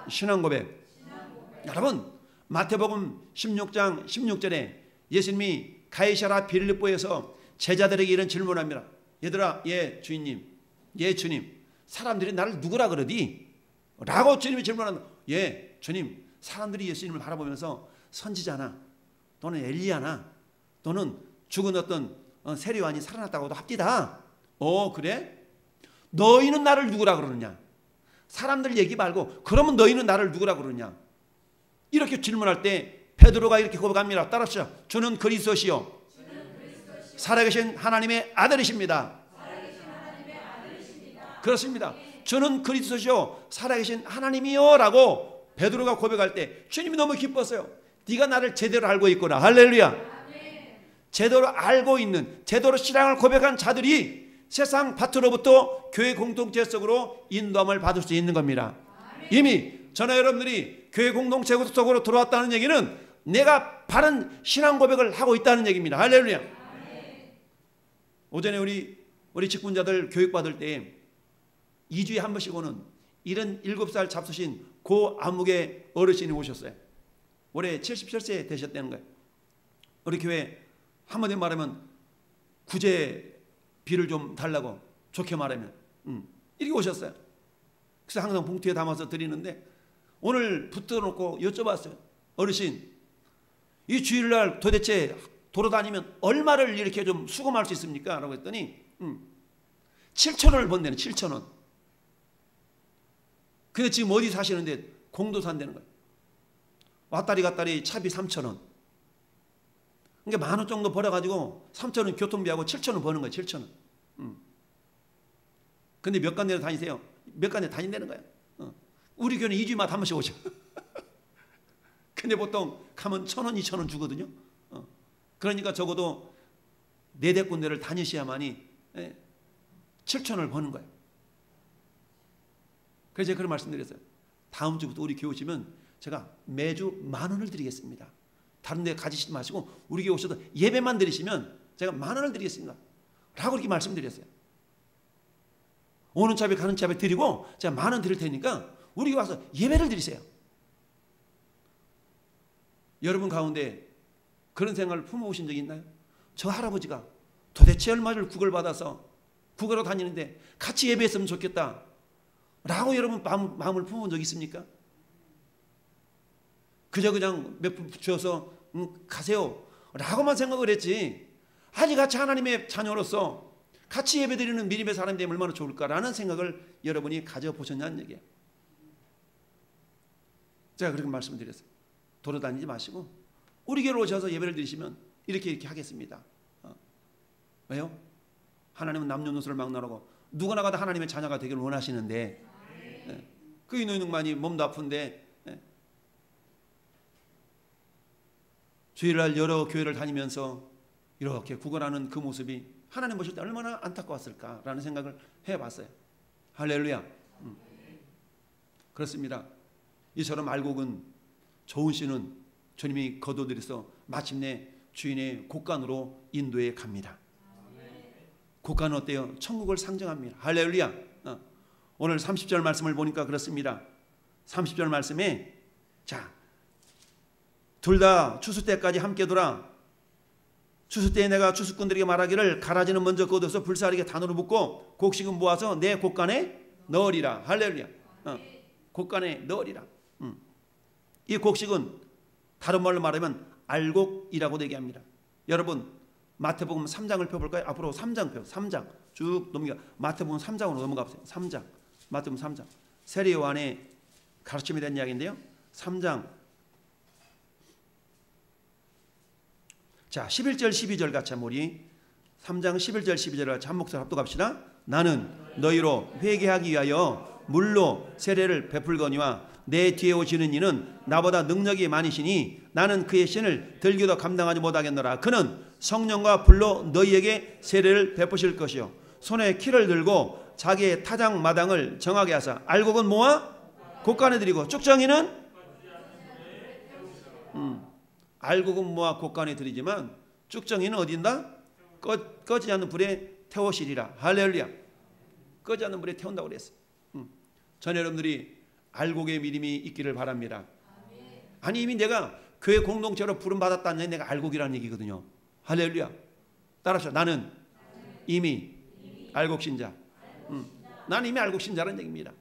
신앙 고백. 여러분, 마태복음 16장 16절에 예수님이 가이사랴 빌립보에서 제자들에게 이런 질문을 합니다. 얘들아, 주인님, 주님, 사람들이 나를 누구라 그러디? 라고 주님이 질문합니다. 주님, 사람들이 예수님을 바라보면서 선지자나 또는 엘리야나 또는 죽은 어떤 세례요한이 살아났다고도 합디다. 그래? 너희는 나를 누구라 그러느냐? 사람들 얘기 말고 그러면 너희는 나를 누구라 그러느냐? 이렇게 질문할 때 베드로가 이렇게 고백합니다. 따라합시다. 주는 그리스도시요 살아계신 하나님의 아들이십니다. 그렇습니다. 주는 그리스도시요 살아계신 하나님이요 라고 베드로가 고백할 때 주님이 너무 기뻤어요. 네가 나를 제대로 알고 있구나. 할렐루야. 제대로 알고 있는, 제대로 신앙을 고백한 자들이 세상 밭으로부터 교회 공동체 속으로 인도함을 받을 수 있는 겁니다. 이미 저나 여러분들이 교회 공동체 속으로 들어왔다는 얘기는 내가 바른 신앙 고백을 하고 있다는 얘기입니다. 할렐루야. 오전에 우리 직분자들 교육받을 때 2주에 한 번씩 오는 77살 잡수신 고 암흑의 어르신이 오셨어요. 올해 77세 되셨다는 거예요. 우리 교회 한마디 말하면 구제비를 좀 달라고, 좋게 말하면 이렇게 오셨어요. 그래서 항상 봉투에 담아서 드리는데 오늘 붙들어놓고 여쭤봤어요. 어르신, 이 주일날 도대체 돌아다니면 얼마를 이렇게 좀 수금할 수 있습니까? 라고 했더니 7,000원을 번대는 7,000원. 근데 지금 어디 사시는데 공도 산다는 거예요. 왔다리 갔다리 차비 3,000원. 그러니까 10,000원 정도 벌어가지고 3,000원 교통비하고 7,000원 버는 거예요. 7,000원. 근데 몇 군데 다니세요? 몇 군데 다닌다는 거예요. 우리 교회는 2주마다 한 번씩 오죠. 근데 보통 가면 1,000원, 2,000원 주거든요. 그러니까 적어도 4-4 군데를 다니셔야만이 7,000원을 버는 거예요. 그래서 제가 그런 말씀드렸어요. 다음 주부터 우리 교회 오시면 제가 매주 10,000원을 드리겠습니다. 다른 데 가지시지 마시고 우리 교회 오셔도 예배만 드리시면 제가 10,000원을 드리겠습니다. 라고 이렇게 말씀드렸어요. 오는 차비 가는 차비 드리고 제가 10,000원 드릴 테니까 우리 교회 와서 예배를 드리세요. 여러분 가운데 그런 생각을 품어보신 적이 있나요? 저 할아버지가 도대체 얼마를 구걸 받아서 구걸하고 다니는데 같이 예배했으면 좋겠다 라고 여러분 마음을 품어본 적 있습니까? 그냥 몇 푼 붙여서 가세요 라고만 생각을 했지, 아니 같이 하나님의 자녀로서 같이 예배드리는 믿음의 사람이 되면 얼마나 좋을까라는 생각을 여러분이 가져보셨냐는 얘기예요. 제가 그렇게 말씀드렸어요. 돌아다니지 마시고 우리 교회로 오셔서 예배를 드리시면 이렇게 하겠습니다. 왜요? 하나님은 남녀노소를 막론하고 누구나 가다 하나님의 자녀가 되기를 원하시는데 그 인후인후만이 몸도 아픈데 주일날 여러 교회를 다니면서 이렇게 구걸하는 그 모습이 하나님 보실 때 얼마나 안타까웠을까라는 생각을 해봤어요. 할렐루야. 그렇습니다. 이처럼 알곡은 좋은 씨는 주님이 거둬들여서 마침내 주인의 곳간으로 인도해 갑니다. 곳간은 어때요? 천국을 상징합니다. 할렐루야. 오늘 30절 말씀을 보니까 그렇습니다. 30절 말씀에 자, 둘 다 추수 때까지 함께 돌아 추수 때에 내가 추수꾼들에게 말하기를 가라지는 먼저 거둬서 불사르게 단으로 붓고 곡식은 모아서 내 곳간에 넣으리라. 할렐루야. 곳간에 넣으리라. 이 곡식은 다른 말로 말하면 알곡이라고 얘기합니다. 여러분 마태복음 3장을 펴볼까요? 앞으로 3장 펴. 3장 쭉 넘겨. 마태복음 3장으로 넘어가 보세요. 3장. 마태복음 3장. 세례 요한의 가르침에 대한 이야기인데요. 3장. 자, 11절 12절 같이 우리 3장 11절 12절을 같이 한 목소리 합독합시다. 나는 너희로 회개하기 위하여 물로 세례를 베풀거니와 내 뒤에 오시는 이는 나보다 능력이 많으시니 나는 그의 신을 들기도 감당하지 못하겠노라. 그는 성령과 불로 너희에게 세례를 베푸실 것이요 손에 키를 들고 자기의 타작 마당을 정하게 하사 알곡은 모아 곳간에 드리고 쭉정이는 알곡은 모아 곳간에 드리지만 쭉정이는 어딘다? 꺼지지 않는 불에 태우시리라. 할렐루야. 꺼지지 않는 불에 태운다고 그랬어요. 전 여러분들이 알곡의 믿음이 있기를 바랍니다. 아니 이미 내가 교회 공동체로 부름받았다는 내가 알곡이라는 얘기거든요. 할렐루야. 따라서 나는 이미 알곡신자. 나는 이미 알곡신자라는 얘기입니다.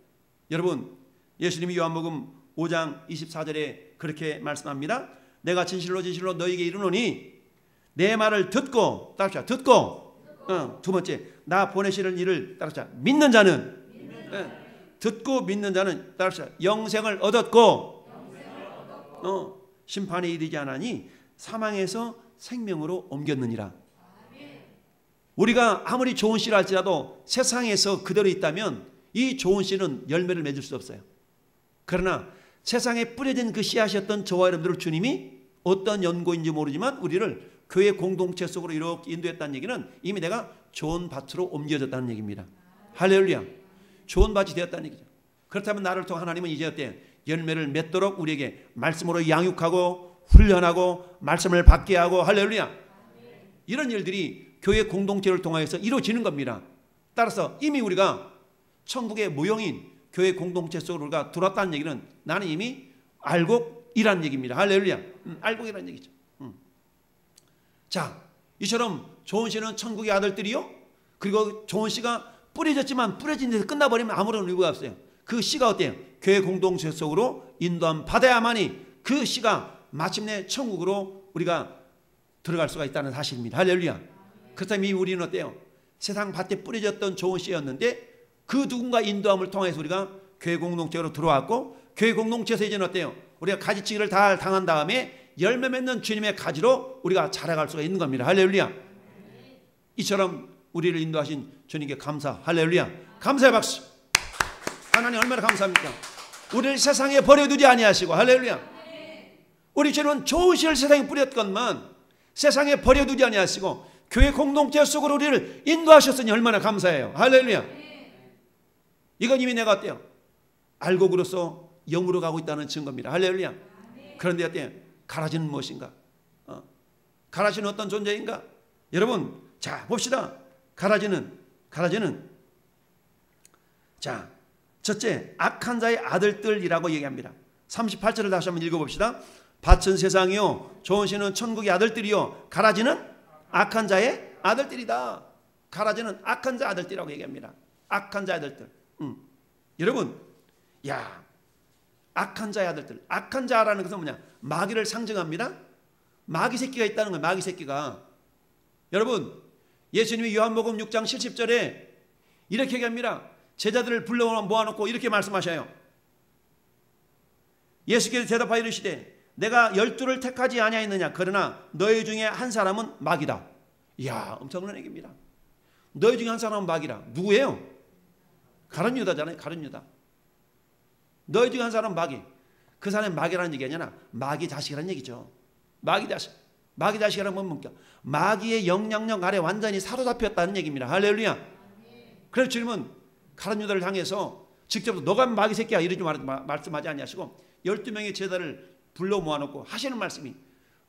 여러분 예수님이 요한복음 5장 24절에 그렇게 말씀합니다. 내가 진실로 진실로 너희에게 이르노니 내 말을 듣고 따라서 듣고 두 번째 나 보내시는 이를 따라서 믿는 자는 듣고 믿는 자는 따라서 영생을 얻었고 심판에 이르지 않으니 사망에서 생명으로 옮겼느니라. 우리가 아무리 좋은 씨를 할지라도 세상에서 그대로 있다면 이 좋은 씨는 열매를 맺을 수 없어요. 그러나 세상에 뿌려진 그 씨앗이었던 저와 여러분들을 주님이 어떤 연고인지 모르지만 우리를 교회 공동체 속으로 이렇게 인도했다는 얘기는 이미 내가 좋은 밭으로 옮겨졌다는 얘기입니다. 할렐루야. 좋은 밭이 되었다는 얘기죠. 그렇다면 나를 통해 하나님은 이제 어때? 열매를 맺도록 우리에게 말씀으로 양육하고 훈련하고 말씀을 받게 하고 할렐루야. 이런 일들이 교회 공동체를 통하여서 이루어지는 겁니다. 따라서 이미 우리가 천국의 모형인 교회 공동체 속으로 우리가 들어왔다는 얘기는 나는 이미 알고 이란 얘기입니다. 할렐루야. 알고 이란 얘기죠. 자, 이처럼 조은 씨는 천국의 아들들이요. 그리고 조은 씨가 뿌려졌지만 뿌려진 데서 끝나버리면 아무런 의미가 없어요. 그 씨가 어때요? 교회 공동체 속으로 인도함 받아야만이 그 씨가 마침내 천국으로 우리가 들어갈 수가 있다는 사실입니다. 할렐루야. 그렇다면 우리는 어때요? 세상 밭에 뿌려졌던 좋은 씨였는데 그 누군가 인도함을 통해서 우리가 교회 공동체로 들어왔고, 교회 공동체에서 이제는 어때요? 우리가 가지치기를 다 당한 다음에 열매 맺는 주님의 가지로 우리가 자라갈 수가 있는 겁니다. 할렐루야. 이처럼 우리를 인도하신 주님께 감사. 할렐루야. 감사의 박수. 하나님 얼마나 감사합니까? 우리를 세상에 버려두지 아니하시고, 할렐루야. 우리 주님은 좋은 씨를 세상에 뿌렸건만 세상에 버려두지 아니하시고 교회 공동체 속으로 우리를 인도하셨으니 얼마나 감사해요. 할렐루야. 이건 이미 내가 어때요? 알곡으로서 영으로 가고 있다는 증거입니다. 할렐루야. 그런데 어때요? 가라지는 무엇인가? 가라지는 어떤 존재인가? 여러분, 자 봅시다. 가라지는 자, 첫째, 악한 자의 아들들이라고 얘기합니다. 38절을 다시 한번 읽어봅시다. 밭은 세상이요, 좋은 씨는 천국의 아들들이요, 가라지는 악한 자의 아들들이다. 가라지는 악한 자 아들들이라고 얘기합니다. 악한 자 아들들. 여러분, 야, 악한 자의 아들들. 악한 자라는 것은 뭐냐? 마귀를 상징합니다. 마귀 새끼가 있다는 거예요. 마귀 새끼가. 여러분, 예수님이 요한복음 6장 70절에 이렇게 얘기합니다. 제자들을 불러 모아놓고 이렇게 말씀하셔요. 예수께서 대답하여 이르시되 내가 12를 택하지 아니하였느냐? 그러나 너희 중에 한 사람은 마귀다. 이야, 엄청난 얘기입니다. 너희 중에 한 사람은 마귀라. 누구예요? 가룟 유다잖아요. 가룟 유다. 너희 중에 한 사람은 마귀. 그 사람이 마귀라는 얘기 아니라 마귀 자식이라는 얘기죠. 마귀 자식. 마귀 자식이라는 건 뭡니까? 마귀의 영향력 아래 완전히 사로잡혔다는 얘기입니다. 할렐루야. 그래서 주님은 가룟 유다를 향해서 직접 너가 마귀 새끼야 이러지 말씀하지 아니하시고 12명의 제자를 불러 모아놓고 하시는 말씀이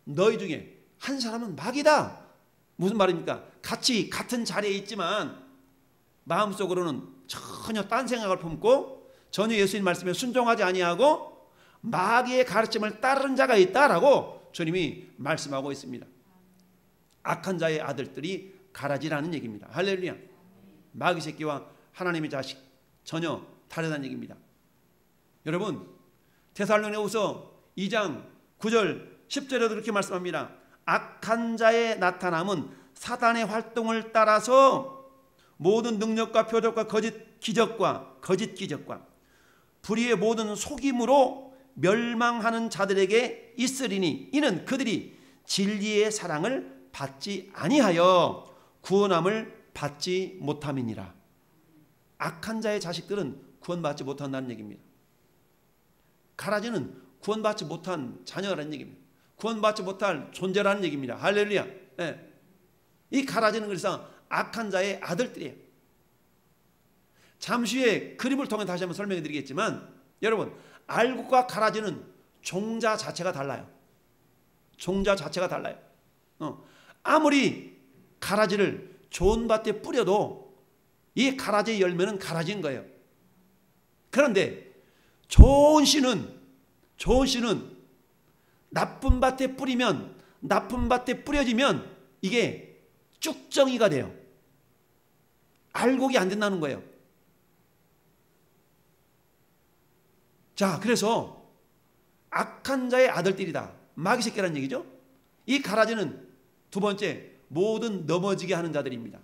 너희 중에 한 사람은 마귀다. 무슨 말입니까? 같은 자리에 있지만 마음속으로는 전혀 딴 생각을 품고 전혀 예수님 말씀에 순종하지 아니하고 마귀의 가르침을 따르는 자가 있다라고 주님이 말씀하고 있습니다. 악한 자의 아들들이 가라지라는 얘기입니다. 할렐루야. 마귀 새끼와 하나님의 자식 전혀 다르다는 얘기입니다. 여러분, 데살로니가후서 2장 9절 10절에도 그렇게 말씀합니다. 악한 자의 나타남은 사단의 활동을 따라서 모든 능력과 표적과 거짓 기적과 불의의 모든 속임으로 멸망하는 자들에게 있으리니 이는 그들이 진리의 사랑을 받지 아니하여 구원함을 받지 못함이니라. 악한 자의 자식들은 구원받지 못한다는 얘기입니다. 가라지는 구원받지 못한 자녀라는 얘기입니다. 구원받지 못할 존재라는 얘기입니다. 할렐루야. 네. 이 가라지는 그래서 악한 자의 아들들이에요. 잠시 후에 그림을 통해 다시 한번 설명해 드리겠지만 여러분, 알곡과 가라지는 종자 자체가 달라요. 종자 자체가 달라요. 아무리 가라지를 좋은 밭에 뿌려도 이 가라지의 열매는 가라지인 거예요. 그런데 좋은 씨는 나쁜 밭에 뿌리면, 나쁜 밭에 뿌려지면 이게 쭉정이가 돼요. 알곡이 안 된다는 거예요. 자, 그래서 악한 자의 아들들이다. 마귀 새끼라는 얘기죠. 이 가라지는 두 번째, 모든 넘어지게 하는 자들입니다.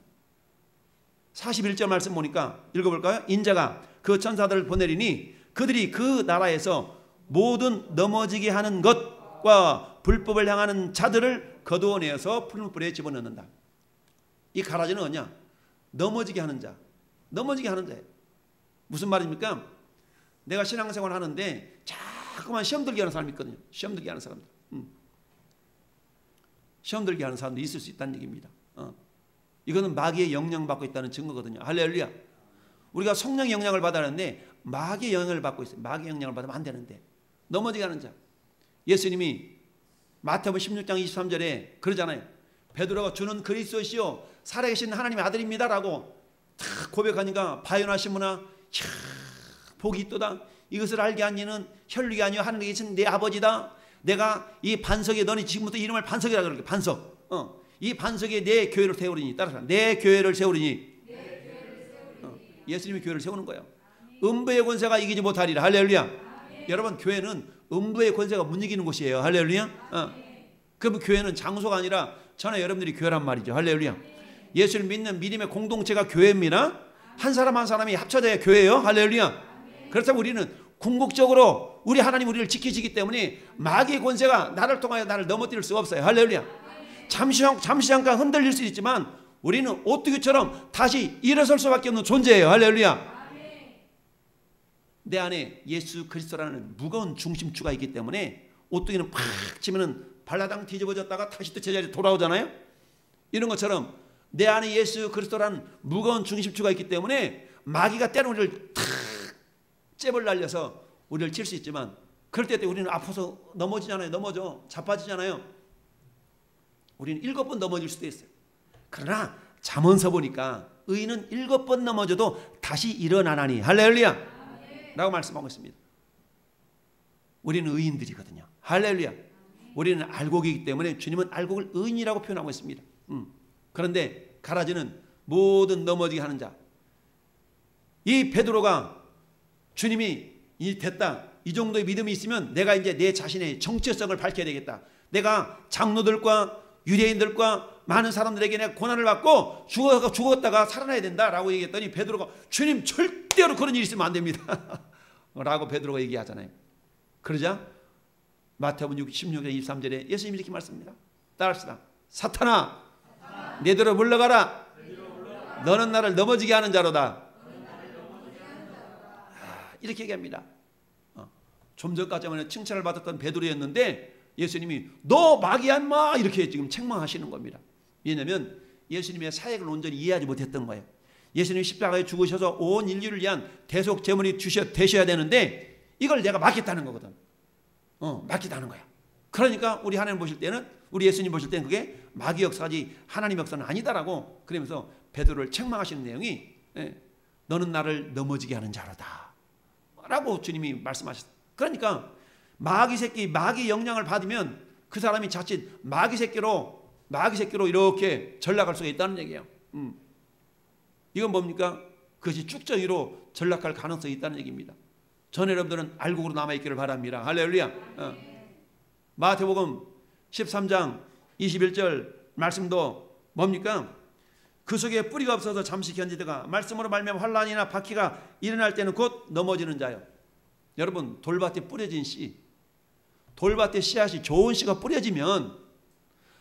41절 말씀 보니까 읽어볼까요? 인자가 그 천사들을 보내리니 그들이 그 나라에서 모든 넘어지게 하는 것과 불법을 향하는 자들을 거두어내어서 풀무불에 집어넣는다. 이 가라지는 뭐냐? 넘어지게 하는 자. 넘어지게 하는 자예요. 무슨 말입니까? 내가 신앙생활 하는데 자꾸만 시험 들게 하는 사람이 있거든요. 시험 들게 하는 사람들. 시험 들게 하는 사람도 있을 수 있다는 얘기입니다. 이거는 마귀의 영향받고 있다는 증거거든요. 할렐루야. 우리가 성령의 영향을 받았는데 마귀의 영향을 받고 있어요. 마귀의 영향을 받으면 안 되는데 넘어지게 하는 자. 예수님이 마태복음 16장 23절에 그러잖아요. 베드로가 주는 그리스도시요 살아계신 하나님의 아들입니다라고 탁 고백하니까 바요나 시므나 복이 있도다. 이것을 알게 한 이는 혈육이 아니요 하늘에 계신 내 아버지다. 내가 이 반석에 너는 지금부터 이름을 반석이라 그럴게. 반석. 이 반석에 내 교회를 세우리니. 따라서 내 교회를 세우리니. 예수님이 교회를 세우는 거예요. 음부의 권세가 이기지 못하리라. 할렐루야. 여러분, 교회는 음부의 권세가 못 이기는 곳이에요. 할렐루야. 그럼 교회는 장소가 아니라 저는 여러분들이 교회란 말이죠. 할렐루야. 예수를 믿는 믿음의 공동체가 교회입니다. 한 사람 한 사람이 합쳐져야 교회예요. 할렐루야. 그렇다면 우리는 궁극적으로 우리 하나님 우리를 지키시기 때문에 마귀의 권세가 나를 통하여 나를 넘어뜨릴 수가 없어요. 할렐루야. 잠시 잠깐 흔들릴 수 있지만 우리는 오뚜기처럼 다시 일어설 수밖에 없는 존재예요. 할렐루야. 내 안에 예수 그리스도라는 무거운 중심추가 있기 때문에 오뚜기는 팍 치면은 발라당 뒤집어졌다가 다시 또 제자리에 돌아오잖아요. 이런 것처럼 내 안에 예수 그리스도라는 무거운 중심추가 있기 때문에 마귀가 때로는 우리를 탁 잽을 날려서 우리를 칠 수 있지만 그럴 때 우리는 아파서 넘어지잖아요. 넘어져. 자빠지잖아요. 우리는 7번 넘어질 수도 있어요. 그러나 잠언서 보니까 의인은 7번 넘어져도 다시 일어나나니. 할렐루야. 라고 말씀하고 있습니다. 우리는 의인들이거든요. 할렐루야. 우리는 알곡이기 때문에 주님은 알곡을 의인이라고 표현하고 있습니다. 그런데 가라지는 모든 넘어지게 하는 자. 이 베드로가 주님이 됐다. 이 정도의 믿음이 있으면 내가 이제 내 자신의 정체성을 밝혀야 되겠다. 내가 장로들과 유대인들과 많은 사람들에게 내가 고난을 받고 죽었다가 살아나야 된다라고 얘기했더니 베드로가 주님 절대로 그런 일이 있으면 안 됩니다. 라고 베드로가 얘기하잖아요. 그러자 마태복음 16장 23절에 예수님이 이렇게 말씀합니다. 따라합시다. 사탄아, 내대로 물러가라. 너는 나를 넘어지게 하는 자로다. 이렇게 얘기합니다. 좀 전까지만 칭찬을 받았던 베드로였는데 예수님이 너 마귀야 인마 이렇게 지금 책망하시는 겁니다. 왜냐하면 예수님의 사역을 온전히 이해하지 못했던 거예요. 예수님이 십자가에 죽으셔서 온 인류를 위한 대속 제물이 되셔야 되는데 이걸 내가 맡겠다는 거거든. 맡겠다는 거야. 그러니까 우리 하나님 보실 때는 우리 예수님 보실 때는 그게 마귀 역사지 하나님 역사는 아니다라고 그러면서 베드로를 책망하시는 내용이 너는 나를 넘어지게 하는 자로다 라고 주님이 말씀하셨어요. 그러니까 마귀 새끼, 마귀 영향을 받으면 그 사람이 자칫 마귀 새끼로 이렇게 전락할 수가 있다는 얘기예요. 이건 뭡니까? 그것이 쭉정이로 전락할 가능성이 있다는 얘기입니다. 전 여러분들은 알곡으로 남아있기를 바랍니다. 할렐루야. 마태복음 13장 21절 말씀도 뭡니까? 그 속에 뿌리가 없어서 잠시 견디다가 말씀으로 말미암아 환난이나 박해가 일어날 때는 곧 넘어지는 자요. 여러분, 돌밭에 뿌려진 씨, 돌밭에 씨앗이 좋은 씨가 뿌려지면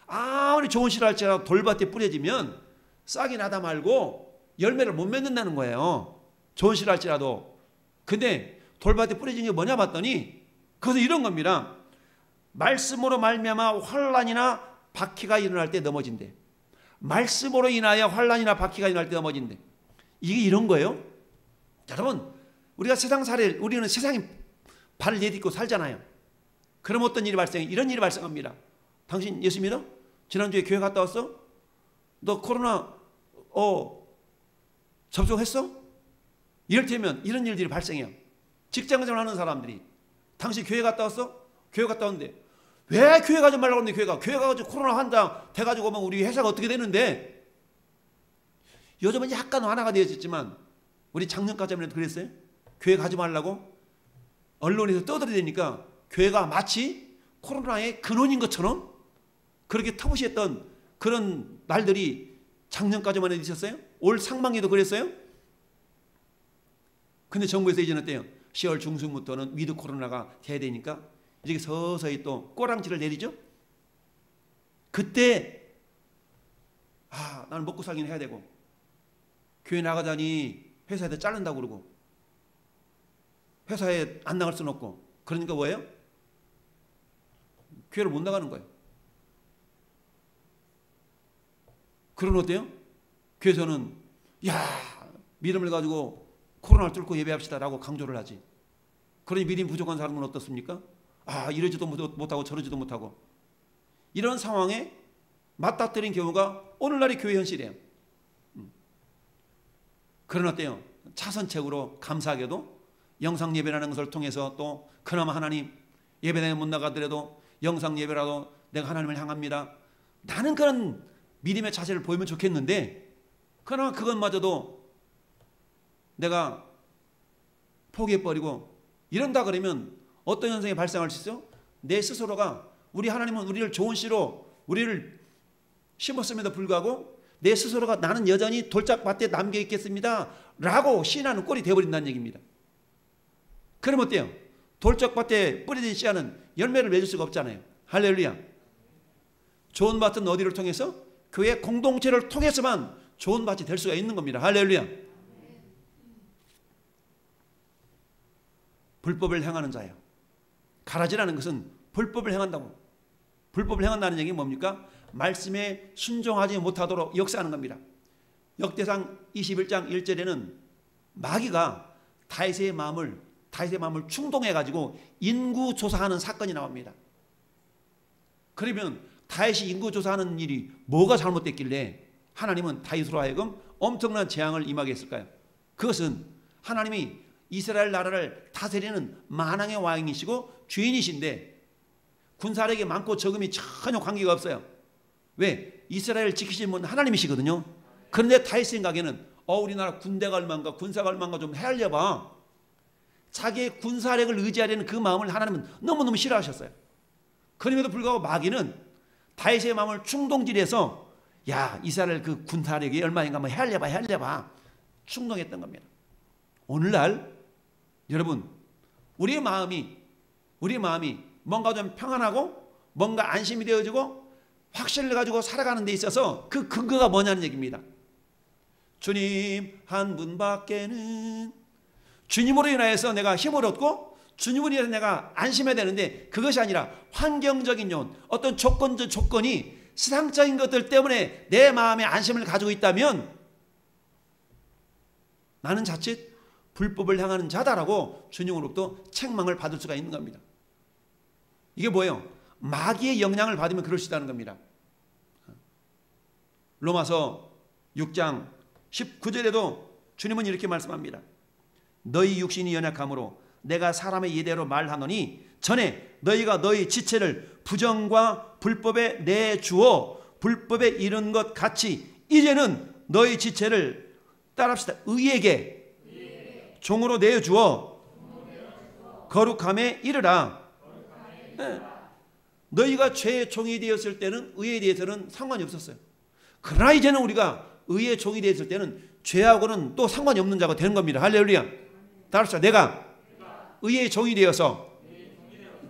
아무리 좋은 씨를 할지라도 돌밭에 뿌려지면 싹이 나다 말고 열매를 못 맺는다는 거예요. 좋은 씨를 할지라도. 근데 돌밭에 뿌려진 게 뭐냐 봤더니 그것은 이런 겁니다. 말씀으로 말미암아 환난이나 박해가 일어날 때 넘어진대. 말씀으로 인하여 환난이나 박해가 일어날 때 넘어진대. 이게 이런 거예요. 여러분, 우리가 우리는 세상에 발을 내딛고 살잖아요. 그럼 어떤 일이 발생해? 이런 일이 발생합니다. 당신 예수 믿어? 지난주에 교회 갔다 왔어? 너 코로나 접종했어? 이를테면 이런 일들이 발생해요. 직장생활 하는 사람들이 당신 교회 갔다 왔어? 교회 갔다 왔는데 왜 교회 가지 말라고 하는데 교회 가가지고 코로나 환자 돼가지고 오면 우리 회사가 어떻게 되는데? 요즘은 약간 완화가 되어졌지만 우리 작년까지만 해도 그랬어요. 교회 가지 말라고 언론에서 떠들어대니까 교회가 마치 코로나의 근원인 것처럼 그렇게 터부시했던 그런 날들이 작년까지만 해도 있었어요. 올 상반기도 그랬어요. 근데 정부에서 이제는 어때요? 10월 중순부터는 위드 코로나가 돼야 되니까 이렇게 서서히 또 꼬랑지를 내리죠. 그때 나는 먹고 살기는 해야 되고 교회 나가자니 회사에서 자른다고 그러고 회사에 안 나갈 수는 없고 그러니까 뭐예요? 교회를 못 나가는 거예요. 그러면 어때요? 교회에서는 믿음을 가지고 코로나를 뚫고 예배합시다라고 강조를 하지. 그러니 믿음이 부족한 사람은 어떻습니까? 이러지도 못하고 저러지도 못하고 이런 상황에 맞닥뜨린 경우가 오늘날의 교회 현실이에요. 그러나 어때요? 차선책으로 감사하게도 영상 예배라는 것을 통해서 또 그나마 하나님 예배당에 못 나가더라도 영상 예배라도 내가 하나님을 향합니다. 나는 그런 믿음의 자세를 보이면 좋겠는데 그러나 그것마저도 내가 포기해버리고 이런다 그러면 어떤 현상이 발생할 수 있어요? 내 스스로가 우리 하나님은 우리를 좋은 씨로 우리를 심었음에도 불구하고 내 스스로가 나는 여전히 돌짝밭에 남겨 있겠습니다 라고 시인하는 꼴이 되어버린다는 얘기입니다. 그럼 어때요? 돌짝밭에 뿌려진 씨앗은 열매를 맺을 수가 없잖아요. 할렐루야. 좋은 밭은 어디를 통해서? 교회 공동체를 통해서만 좋은 밭이 될 수가 있는 겁니다. 할렐루야. 불법을 행하는 자예요. 가라지라는 것은 불법을 행한다고. 불법을 행한다는 얘기는 뭡니까? 말씀에 순종하지 못하도록 역사하는 겁니다. 역대상 21장 1절에는 마귀가 다윗의 마음을 충동해가지고 인구조사하는 사건이 나옵니다. 그러면 다윗이 인구조사하는 일이 뭐가 잘못됐길래 하나님은 다윗으로 하여금 엄청난 재앙을 임하게 했을까요? 그것은 하나님이 이스라엘 나라를 다스리는 만왕의 왕이시고 주인이신데 군사력이 많고 적음이 전혀 관계가 없어요. 왜? 이스라엘을 지키시는 분은 하나님이시거든요. 그런데 다윗 생각에는 우리나라 군대가 얼마인가 군사가 얼마인가 좀 헤아려봐. 자기의 군사력을 의지하려는 그 마음을 하나님은 너무너무 싫어하셨어요. 그럼에도 불구하고 마귀는 다윗의 마음을 충동질해서 야 이스라엘 그 군사력이 얼마인가 한번 헤아려봐 충동했던 겁니다. 오늘날 여러분 우리의 마음이 뭔가 좀 평안하고 뭔가 안심이 되어지고 확신을 가지고 살아가는 데 있어서 그 근거가 뭐냐는 얘기입니다. 주님 한 분밖에는 주님으로 인하여서 내가 힘을 얻고 주님으로 인해서 내가 안심해야 되는데 그것이 아니라 환경적인 요인 어떤 조건이 세상적인 것들 때문에 내 마음에 안심을 가지고 있다면 나는 자칫 불법을 행하는 자다라고 주님으로부터 책망을 받을 수가 있는 겁니다. 이게 뭐예요? 마귀의 영향을 받으면 그럴 수 있다는 겁니다. 로마서 6장 19절에도 주님은 이렇게 말씀합니다. 너희 육신이 연약함으로 내가 사람의 예대로 말하노니 전에 너희가 너희 지체를 부정과 불법에 내주어 불법에 이른 것 같이 이제는 너희 지체를 따릅시다. 의에게 종으로 내주어 거룩함에 이르라. 네. 너희가 죄의 종이 되었을 때는 의에 대해서는 상관이 없었어요. 그러나 이제는 우리가 의의 종이 되었을 때는 죄하고는 또 상관이 없는 자가 되는 겁니다. 할렐루야. 따라서 내가 의의 종이 되어서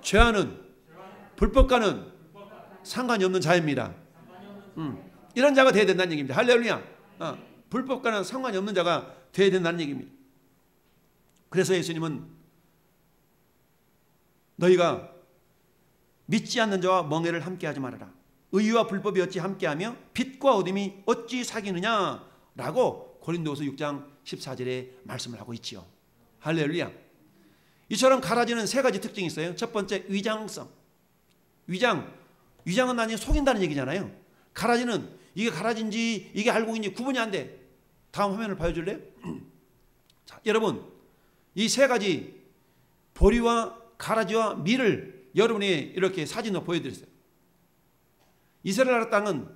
죄하는 불법과는 상관이 없는 자입니다. 이런 자가 되어야 된다는 얘기입니다. 할렐루야. 불법과는 상관이 없는 자가 되어야 된다는 얘기입니다. 그래서 예수님은 너희가 믿지 않는 자와 멍에를 함께하지 말아라. 의와 불법이 어찌 함께하며 빛과 어둠이 어찌 사귀느냐라고 고린도후서 6장 14절에 말씀을 하고 있지요. 할렐루야. 이처럼 가라지는 세 가지 특징이 있어요. 첫 번째 위장성. 위장은 아니 속인다는 얘기잖아요. 가라지는 이게 가라지인지 이게 알곡인지 구분이 안 돼. 다음 화면을 봐줄래요? 자, 여러분 이 세 가지 보리와 가라지와 밀을 여러분이 이렇게 사진으로 보여드렸어요. 이스라엘 땅은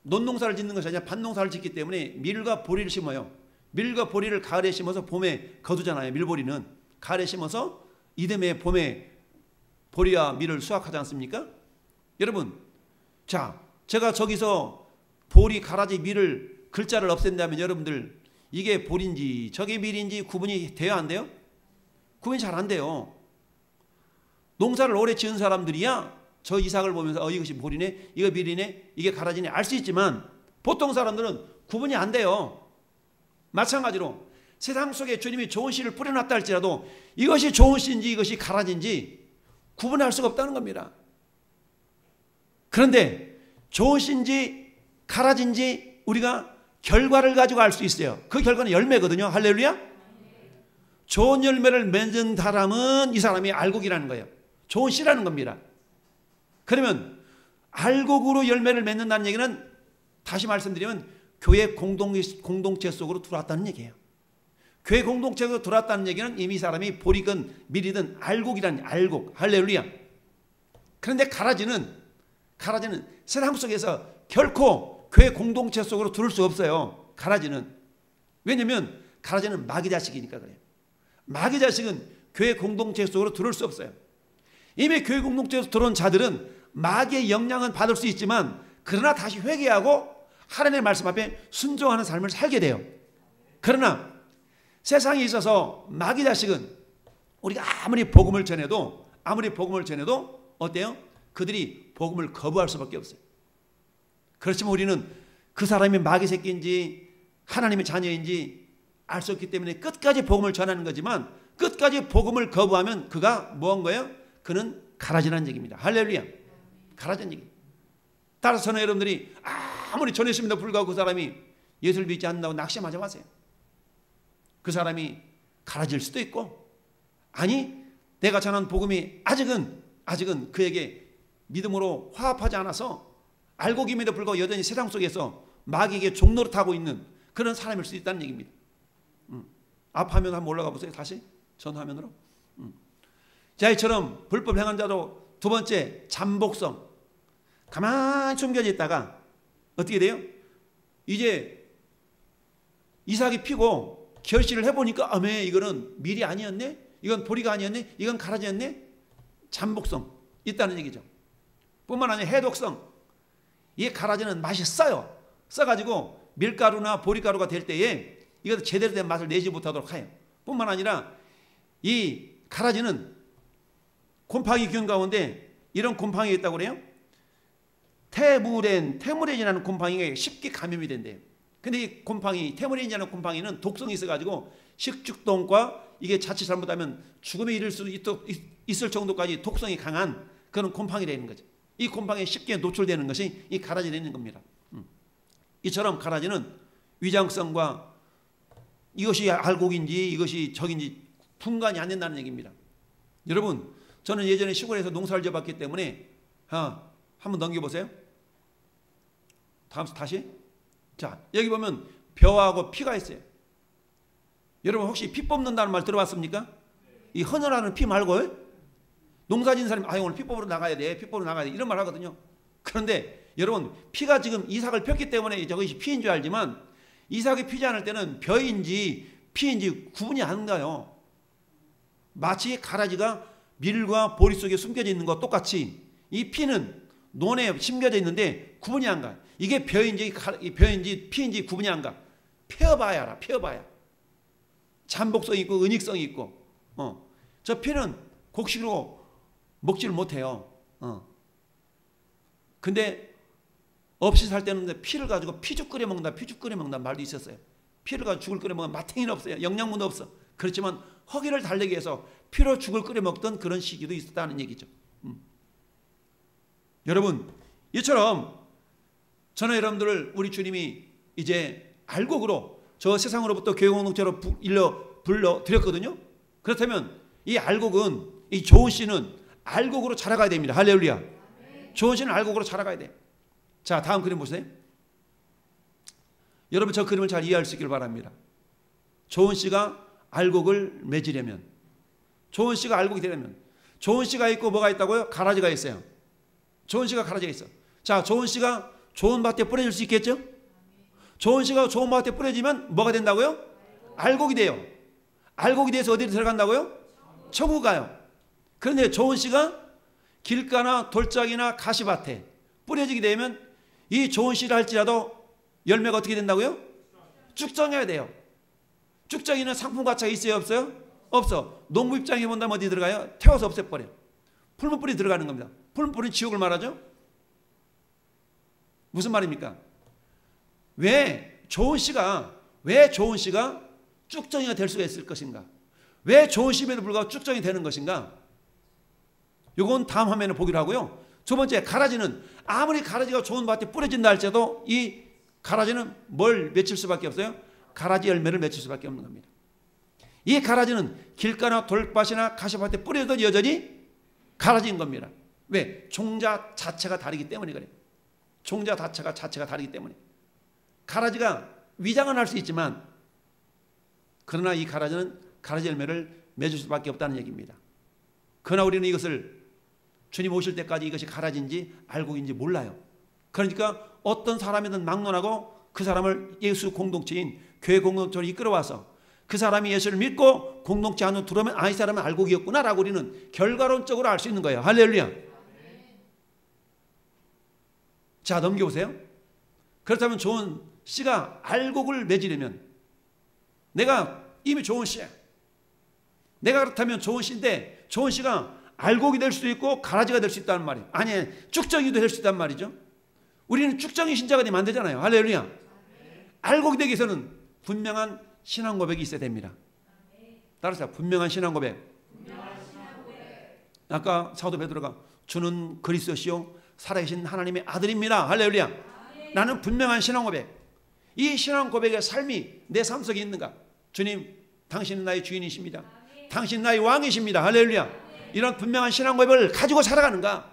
논농사를 짓는 것이 아니라 밭농사를 짓기 때문에 밀과 보리를 심어요. 밀과 보리를 가을에 심어서 봄에 거두잖아요. 밀보리는 가을에 심어서 이듬해 봄에 보리와 밀을 수확하지 않습니까? 여러분, 자, 제가 저기서 보리, 가라지, 밀을 글자를 없앤다면 여러분들 이게 보리인지 저게 밀인지 구분이 돼야 안 돼요? 구분이 잘 안 돼요. 농사를 오래 지은 사람들이야 저 이삭을 보면서 이것이 보리네, 이거 밀이네, 이게 가라지네 알 수 있지만 보통 사람들은 구분이 안 돼요. 마찬가지로 세상 속에 주님이 좋은 씨를 뿌려놨다 할지라도 이것이 좋은 씨인지 이것이 가라지인지 구분할 수가 없다는 겁니다. 그런데 좋은 씨인지 가라지인지 우리가 결과를 가지고 알 수 있어요. 그 결과는 열매거든요. 할렐루야. 좋은 열매를 맺은 사람은 이 사람이 알곡이라는 거예요. 좋은 씨라는 겁니다. 그러면 알곡으로 열매를 맺는다는 얘기는 다시 말씀드리면 교회 공동체 속으로 들어왔다는 얘기예요. 교회 공동체에서 들어왔다는 얘기는 이미 사람이 보리든 미리든 알곡이라는 알곡. 할렐루야. 그런데 가라지는 세상 속에서 결코 교회 공동체 속으로 들어올 수 없어요. 가라지는. 왜냐하면 가라지는 마귀 자식이니까 그래요. 마귀 자식은 교회 공동체 속으로 들어올 수 없어요. 이미 교회 공동체에서 들어온 자들은 마귀의 영향은 받을 수 있지만 그러나 다시 회개하고 하나님의 말씀 앞에 순종하는 삶을 살게 돼요. 그러나 세상에 있어서 마귀 자식은 우리가 아무리 복음을 전해도 어때요? 그들이 복음을 거부할 수밖에 없어요. 그렇지만 우리는 그 사람이 마귀 새끼인지 하나님의 자녀인지 알 수 없기 때문에 끝까지 복음을 전하는 거지만 끝까지 복음을 거부하면 그가 뭐한 거예요? 그는 가라지라는 얘기입니다. 할렐루야. 가라지는 얘기. 따라서 저는 여러분들이 아무리 전했음에도 불구하고 그 사람이 예수를 믿지 않는다고 낙심하지 마세요. 그 사람이 가라질 수도 있고, 아니 내가 전한 복음이 아직은 그에게 믿음으로 화합하지 않아서 알고김에도 불구하고 여전히 세상 속에서 마귀에게 종노릇하고 있는 그런 사람일 수 있다는 얘기입니다. 앞 화면 한번 올라가 보세요. 다시 전 화면으로. 자, 이처럼 불법 행한 자도 두 번째 잠복성. 가만히 숨겨져 있다가 어떻게 돼요? 이제 이삭이 피고 결실을 해보니까 아메 이거는 밀이 아니었네? 이건 보리가 아니었네? 이건 가라지였네? 잠복성 있다는 얘기죠. 뿐만 아니라 해독성. 이 가라지는 맛이 써요. 써가지고 밀가루나 보리가루가 될 때에 이것도 제대로 된 맛을 내지 못하도록 해요. 뿐만 아니라 이 가라지는 곰팡이 균 가운데 이런 곰팡이가 있다고 그래요. 테무렌이라는 곰팡이가 쉽게 감염이 된대요. 근데 이 곰팡이, 테무렌이라는 곰팡이는 독성이 있어가지고 식중독과 이게 자칫 잘못하면 죽음에 이를 수 있을 정도까지 독성이 강한 그런 곰팡이라는 거죠. 이 곰팡이에 쉽게 노출되는 것이 이 가라지라는 겁니다. 이처럼 가라지는 위장성과 이것이 알곡인지 이것이 적인지 분간이 안 된다는 얘기입니다. 여러분, 저는 예전에 시골에서 농사를 지어봤기 때문에 한번 넘겨보세요. 다시. 자, 여기 보면 벼하고 피가 있어요. 여러분 혹시 피 뽑는다는 말 들어봤습니까? 이 헌혈하는 피 말고 농사 지은 사람이 오늘 피 뽑으러 나가야 돼. 피 뽑으러 나가야 돼. 이런 말 하거든요. 그런데 여러분 피가 지금 이삭을 폈기 때문에 저것이 피인 줄 알지만 이삭이 피지 않을 때는 벼인지 피인지 구분이 안 가요. 마치 가라지가 밀과 보리 속에 숨겨져 있는 것과 똑같이 이 피는 논에 심겨져 있는데 구분이 안 가. 이게 벼인지 피인지 구분이 안 가. 펴봐야 알아. 펴봐야. 잠복성이 있고 은익성이 있고. 저 피는 곡식으로 먹지를 못해요. 근데 없이 살 때는 피를 가지고 피죽 끓여 먹는다 말도 있었어요. 피를 가지고 죽을 끓여 먹으면 마탱이는 없어요. 영양분도 없어. 그렇지만 허기를 달래기 위해서 피로 죽을 끓여 먹던 그런 시기도 있었다는 얘기죠. 여러분, 이처럼 저는 여러분들을 우리 주님이 이제 알곡으로 저 세상으로부터 교회 공동체로 불러드렸거든요. 그렇다면 이 알곡은, 이 좋은 씨는 알곡으로 자라가야 됩니다. 할렐루야. 좋은 씨는 알곡으로 자라가야 돼. 자, 다음 그림 보세요. 여러분 저 그림을 잘 이해할 수 있기를 바랍니다. 좋은 씨가 알곡을 맺으려면, 좋은 씨가 알곡이 되려면, 좋은 씨가 있고 뭐가 있다고요? 가라지가 있어요. 좋은 씨가 가라지가 있어. 자, 좋은 씨가 좋은 밭에 뿌려질 수 있겠죠? 좋은 씨가 좋은 밭에 뿌려지면 뭐가 된다고요? 알곡이 돼요. 알곡이 돼서 어디로 들어간다고요? 천국 가요. 그런데 좋은 씨가 길가나 돌짝이나 가시밭에 뿌려지게 되면 이 좋은 씨를 할지라도 열매가 어떻게 된다고요? 쭉정해야 돼요. 쭉정이는 상품 가치가 있어요, 없어요? 없어. 농부 입장에 본다면 어디 들어가요? 태워서 없애버려. 풀무불이 들어가는 겁니다. 풀무불은 지옥을 말하죠. 무슨 말입니까? 왜 좋은 씨가 쭉정이가 될 수가 있을 것인가? 왜 좋은 씨에도 불구하고 쭉정이 되는 것인가? 이건 다음 화면에 보기로 하고요. 두 번째, 가라지는 아무리 가라지가 좋은 밭에 뿌려진다 할지라도 이 가라지는 뭘 맺힐 수밖에 없어요? 가라지 열매를 맺힐 수밖에 없는 겁니다. 이 가라지는 길가나 돌밭이나 가시밭에 뿌려도 여전히 가라지인 겁니다. 왜? 종자 자체가 다르기 때문에 그래요. 종자 자체가 다르기 때문에. 가라지가 위장은 할 수 있지만 그러나 이 가라지는 가라지 열매를 맺을 수밖에 없다는 얘기입니다. 그러나 우리는 이것을 주님 오실 때까지 이것이 가라지인지 알고인지 몰라요. 그러니까 어떤 사람이든 막론하고 그 사람을 예수 공동체인 교회 공동체로 이끌어와서 그 사람이 예수를 믿고 공동체 안으로 들어오면 이 사람은 알곡이었구나라고 우리는 결과론적으로 알 수 있는 거예요. 할렐루야. 자, 넘겨보세요. 그렇다면 좋은 씨가 알곡을 맺으려면 내가 이미 좋은 씨야. 내가 그렇다면 좋은 씨인데 좋은 씨가 알곡이 될 수도 있고 가라지가 될 수 있다는 말이에요. 아니, 쭉정이도 될 수 있단 말이죠. 우리는 쭉정이 신자가 되면 안 되잖아요. 할렐루야. 알곡이 되기 위해서는 분명한 신앙 고백이 있어야 됩니다. 따라서 분명한 신앙 고백. 아까 사도 베드로가 주는 그리스도시요 살아계신 하나님의 아들입니다. 할렐루야. 나는 분명한 신앙 고백. 이 신앙 고백의 삶이 내 삶 속에 있는가? 주님, 당신은 나의 주인이십니다. 당신은 나의 왕이십니다. 할렐루야. 이런 분명한 신앙 고백을 가지고 살아가는가?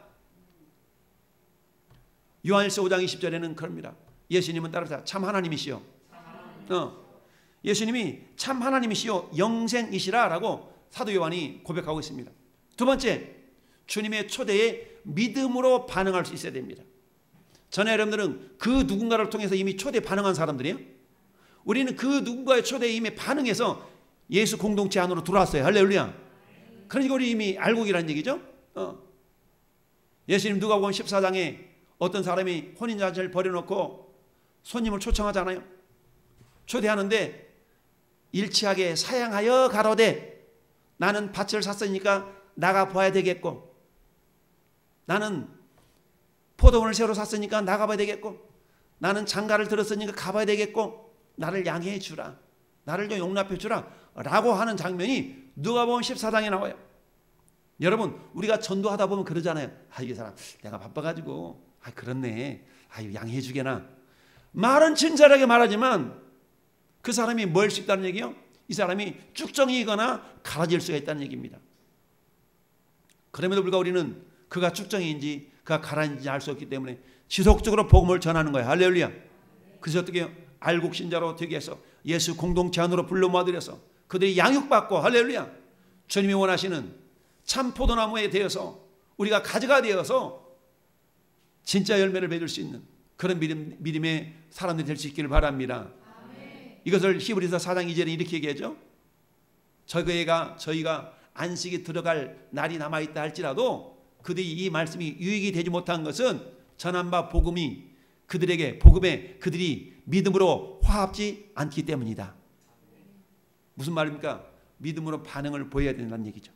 요한일서 5장 20절에는 그럽니다. 예수님은 따라서 참 하나님이시요. 예수님이 참 하나님이시요 영생이시라 라고 사도 요한이 고백하고 있습니다. 두 번째, 주님의 초대에 믿음으로 반응할 수 있어야 됩니다. 전에 여러분들은 그 누군가를 통해서 이미 초대에 반응한 사람들이에요. 우리는 그 누군가의 초대에 이미 반응해서 예수 공동체 안으로 들어왔어요. 할렐루야. 그러니까 우리 이미 알곡이라는 얘기죠. 예수님 누가복음 14장에 어떤 사람이 혼인잔치를 벌여놓고 손님을 초청하잖아요. 초대하는데 일치하게 사양하여 가로되 나는 밭을 샀으니까 나가 봐야 되겠고, 나는 포도원을 새로 샀으니까 나가봐야 되겠고, 나는 장가를 들었으니까 가봐야 되겠고, 나를 양해해 주라, 나를 좀 용납해 주라 라고 하는 장면이 누가복음 14장에 나와요. 여러분, 우리가 전도하다 보면 그러잖아요. 이 사람 내가 바빠가지고 그렇네, 양해해 주게나. 말은 친절하게 말하지만 그 사람이 뭘 수 있다는 얘기요? 이 사람이 쭉정이거나 가라질 수가 있다는 얘기입니다. 그럼에도 불구하고 우리는 그가 쭉정이인지 그가 가라지인지 알 수 없기 때문에 지속적으로 복음을 전하는 거예요. 할렐루야. 그래서 어떻게 해요? 알곡 신자로 되게 해서 예수 공동체 안으로 불러 모아들여서 그들이 양육받고, 할렐루야, 주님이 원하시는 참 포도나무에 대해서 우리가 가지가 되어서 진짜 열매를 맺을 수 있는 그런 믿음의 사람들이 될 수 있기를 바랍니다. 이것을 히브리서 4장 2절에 이렇게 얘기하죠. 저희가 안식이 들어갈 날이 남아있다 할지라도 그들이 이 말씀이 유익이 되지 못한 것은 전한 바 복음이 그들이 믿음으로 화합지 않기 때문이다. 무슨 말입니까? 믿음으로 반응을 보여야 된다는 얘기죠.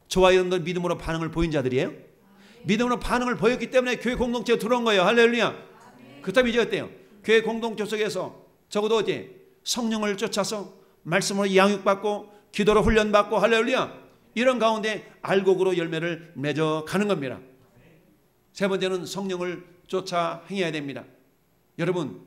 저와 여러분들 믿음으로 반응을 보인 자들이에요. 믿음으로 반응을 보였기 때문에 교회 공동체에 들어온 거예요. 할렐루야. 그렇다면 이제 어때요? 교회 공동체 속에서 적어도 어제 성령을 쫓아서 말씀으로 양육받고 기도로 훈련받고, 할렐루야, 이런 가운데 알곡으로 열매를 맺어가는 겁니다. 세 번째는 성령을 쫓아 행해야 됩니다. 여러분,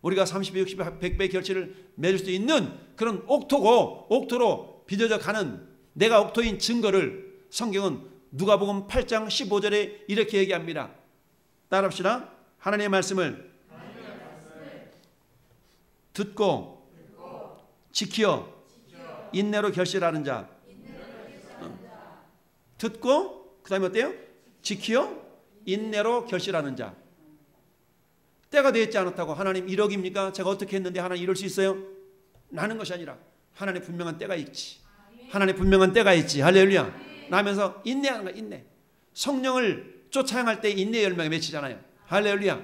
우리가 30배, 60배, 100배 결실을 맺을 수 있는 그런 옥토로 빚어져 가는 내가 옥토인 증거를 성경은 누가복음 8장 15절에 이렇게 얘기합니다. 따라합시다. 하나님의 말씀을 듣고 지켜 인내로 결실하는 자. 듣고 그 다음에 어때요? 지켜 인내로 결실하는 자. 때가 되었지 않았다고 하나님 1억입니까? 제가 어떻게 했는데 하나님 이럴 수 있어요? 라는 것이 아니라 하나님 분명한 때가 있지. 하나님 분명한 때가 있지. 할렐루야. 라면서 인내하는 거야. 인내. 성령을 쫓아 행할 때 인내 열매가 맺히잖아요. 할렐루야.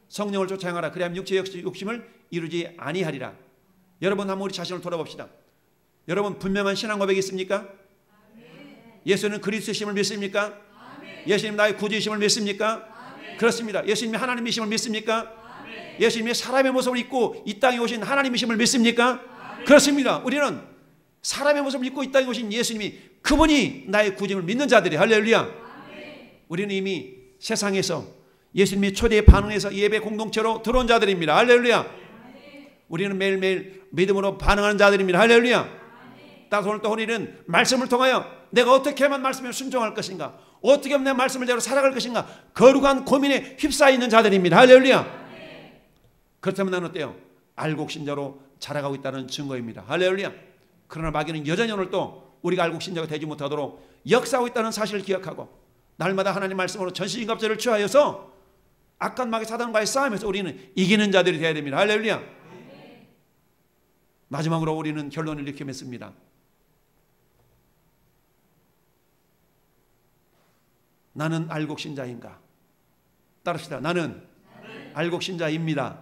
성령을 쫓아 행하라. 그래야 육체의 욕심을 이루지 아니하리라. 여러분, 한번 우리 자신을 돌아봅시다. 여러분, 분명한 신앙 고백이 있습니까? 예수는 그리스도심을 믿습니까? 예수님 나의 구주이심을 믿습니까? 그렇습니다. 예수님이 하나님이심을 믿습니까? 예수님이 사람의 모습을 입고 이 땅에 오신 하나님이심을 믿습니까? 그렇습니다. 우리는 사람의 모습을 입고 이 땅에 오신 예수님이 그분이 나의 구주임을 믿는 자들이, 할렐루야. 우리는 이미 세상에서 예수님이 초대에 반응해서 예배 공동체로 들어온 자들입니다. 할렐루야. 우리는 매일매일 믿음으로 반응하는 자들입니다. 할렐루야. 따라서 오늘 또 우리는 말씀을 통하여 내가 어떻게 하면 말씀에 순종할 것인가, 어떻게 하면 내 말씀을 대로 살아갈 것인가, 거룩한 고민에 휩싸여 있는 자들입니다. 할렐루야. 그렇다면 나는 어때요? 알곡신자로 자라가고 있다는 증거입니다. 할렐루야. 그러나 마귀는 여전히 오늘도 우리가 알곡 신자가 되지 못하도록 역사하고 있다는 사실을 기억하고 날마다 하나님 말씀으로 전신갑주를 취하여서 악한 마귀 사단과의 싸움에서 우리는 이기는 자들이 되어야 됩니다. 할렐루야. 마지막으로 우리는 결론을 이렇게 맺습니다. 나는 알곡 신자인가? 따릅시다. 나는 알곡 신자입니다.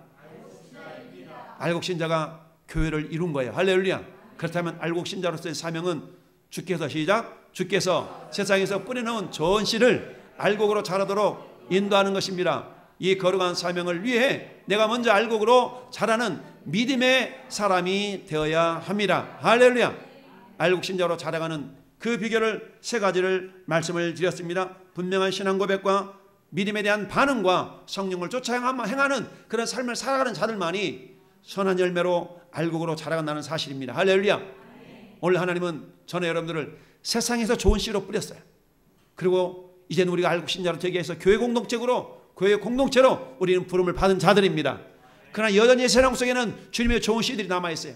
알곡 신자가 교회를 이룬 거예요. 할렐루야. 그렇다면 알곡 신자로서의 사명은 주께서 시작. 주께서 세상에서 뿌려놓은 좋은 씨를 알곡으로 자라도록 인도하는 것입니다. 이 거룩한 사명을 위해 내가 먼저 알곡으로 자라는 믿음의 사람이 되어야 합니다. 할렐루야. 알곡 신자로 자라가는 그 비결을 세 가지를 말씀을 드렸습니다. 분명한 신앙 고백과 믿음에 대한 반응과 성령을 쫓아 행하는 그런 삶을 살아가는 자들만이 선한 열매로 알곡으로 자라간다는 사실입니다. 할렐루야. 오늘 하나님은 저는 여러분들을 세상에서 좋은 씨로 뿌렸어요. 그리고 이제는 우리가 알곡 신자로 되기 위해서 교회 공동체로 우리는 부름을 받은 자들입니다. 그러나 여전히 세상 속에는 주님의 좋은 씨들이 남아있어요.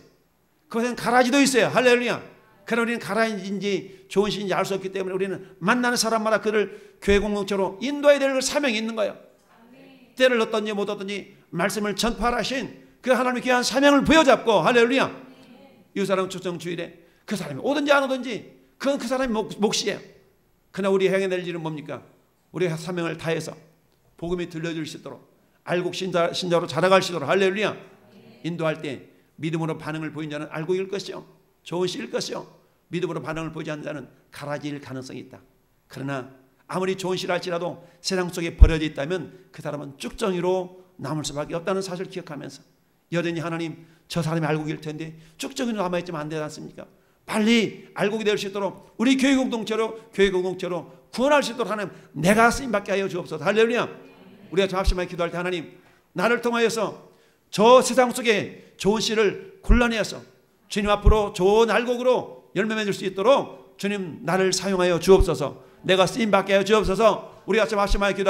그것은 가라지도 있어요. 할렐루야. 그러나 우리는 가라지인지 좋은 씨인지 알 수 없기 때문에 우리는 만나는 사람마다 그를 교회 공동체로 인도해야 될 사명이 있는 거예요. 때를 얻든지 못 얻든지 말씀을 전파하신 그 하나님의 귀한 사명을 부여잡고 할렐루야. 이웃사랑 초청주일에 그 사람이 오든지 안 오든지 그건 그 사람의 몫이에요. 그러나 우리 행해야 될 일은 뭡니까? 우리가 사명을 다해서 복음이 들려줄 수 있도록 알곡 신자로 자라갈 수 있도록 할렐루야. 인도할 때 믿음으로 반응을 보인 자는 알곡일 것이요 좋은 씨일 것이요 믿음으로 반응을 보이지 않는 자는 가라지일 가능성이 있다. 그러나 아무리 좋은 씨라 할지라도 세상 속에 버려져 있다면 그 사람은 쭉정이로 남을 수밖에 없다는 사실을 기억하면서 여전히 하나님 저 사람이 알곡일 텐데 쭉정이로 남아있지만 안 되지 않습니까? 빨리 알곡이 될 수 있도록 우리 교회 공동체로 구원할 수 있도록 하나님 내가 쓰임받게 하여 주옵소서. 할렐루야. 우리가 잠시만 기도할 때 하나님 나를 통하여서 저 세상 속에 좋은 씨를 골라내어서 주님 앞으로 좋은 알곡으로 열매 맺을 수 있도록 주님 나를 사용하여 주옵소서. 내가 쓰임받게 하여 주옵소서. 우리가 잠시만 기도합시다.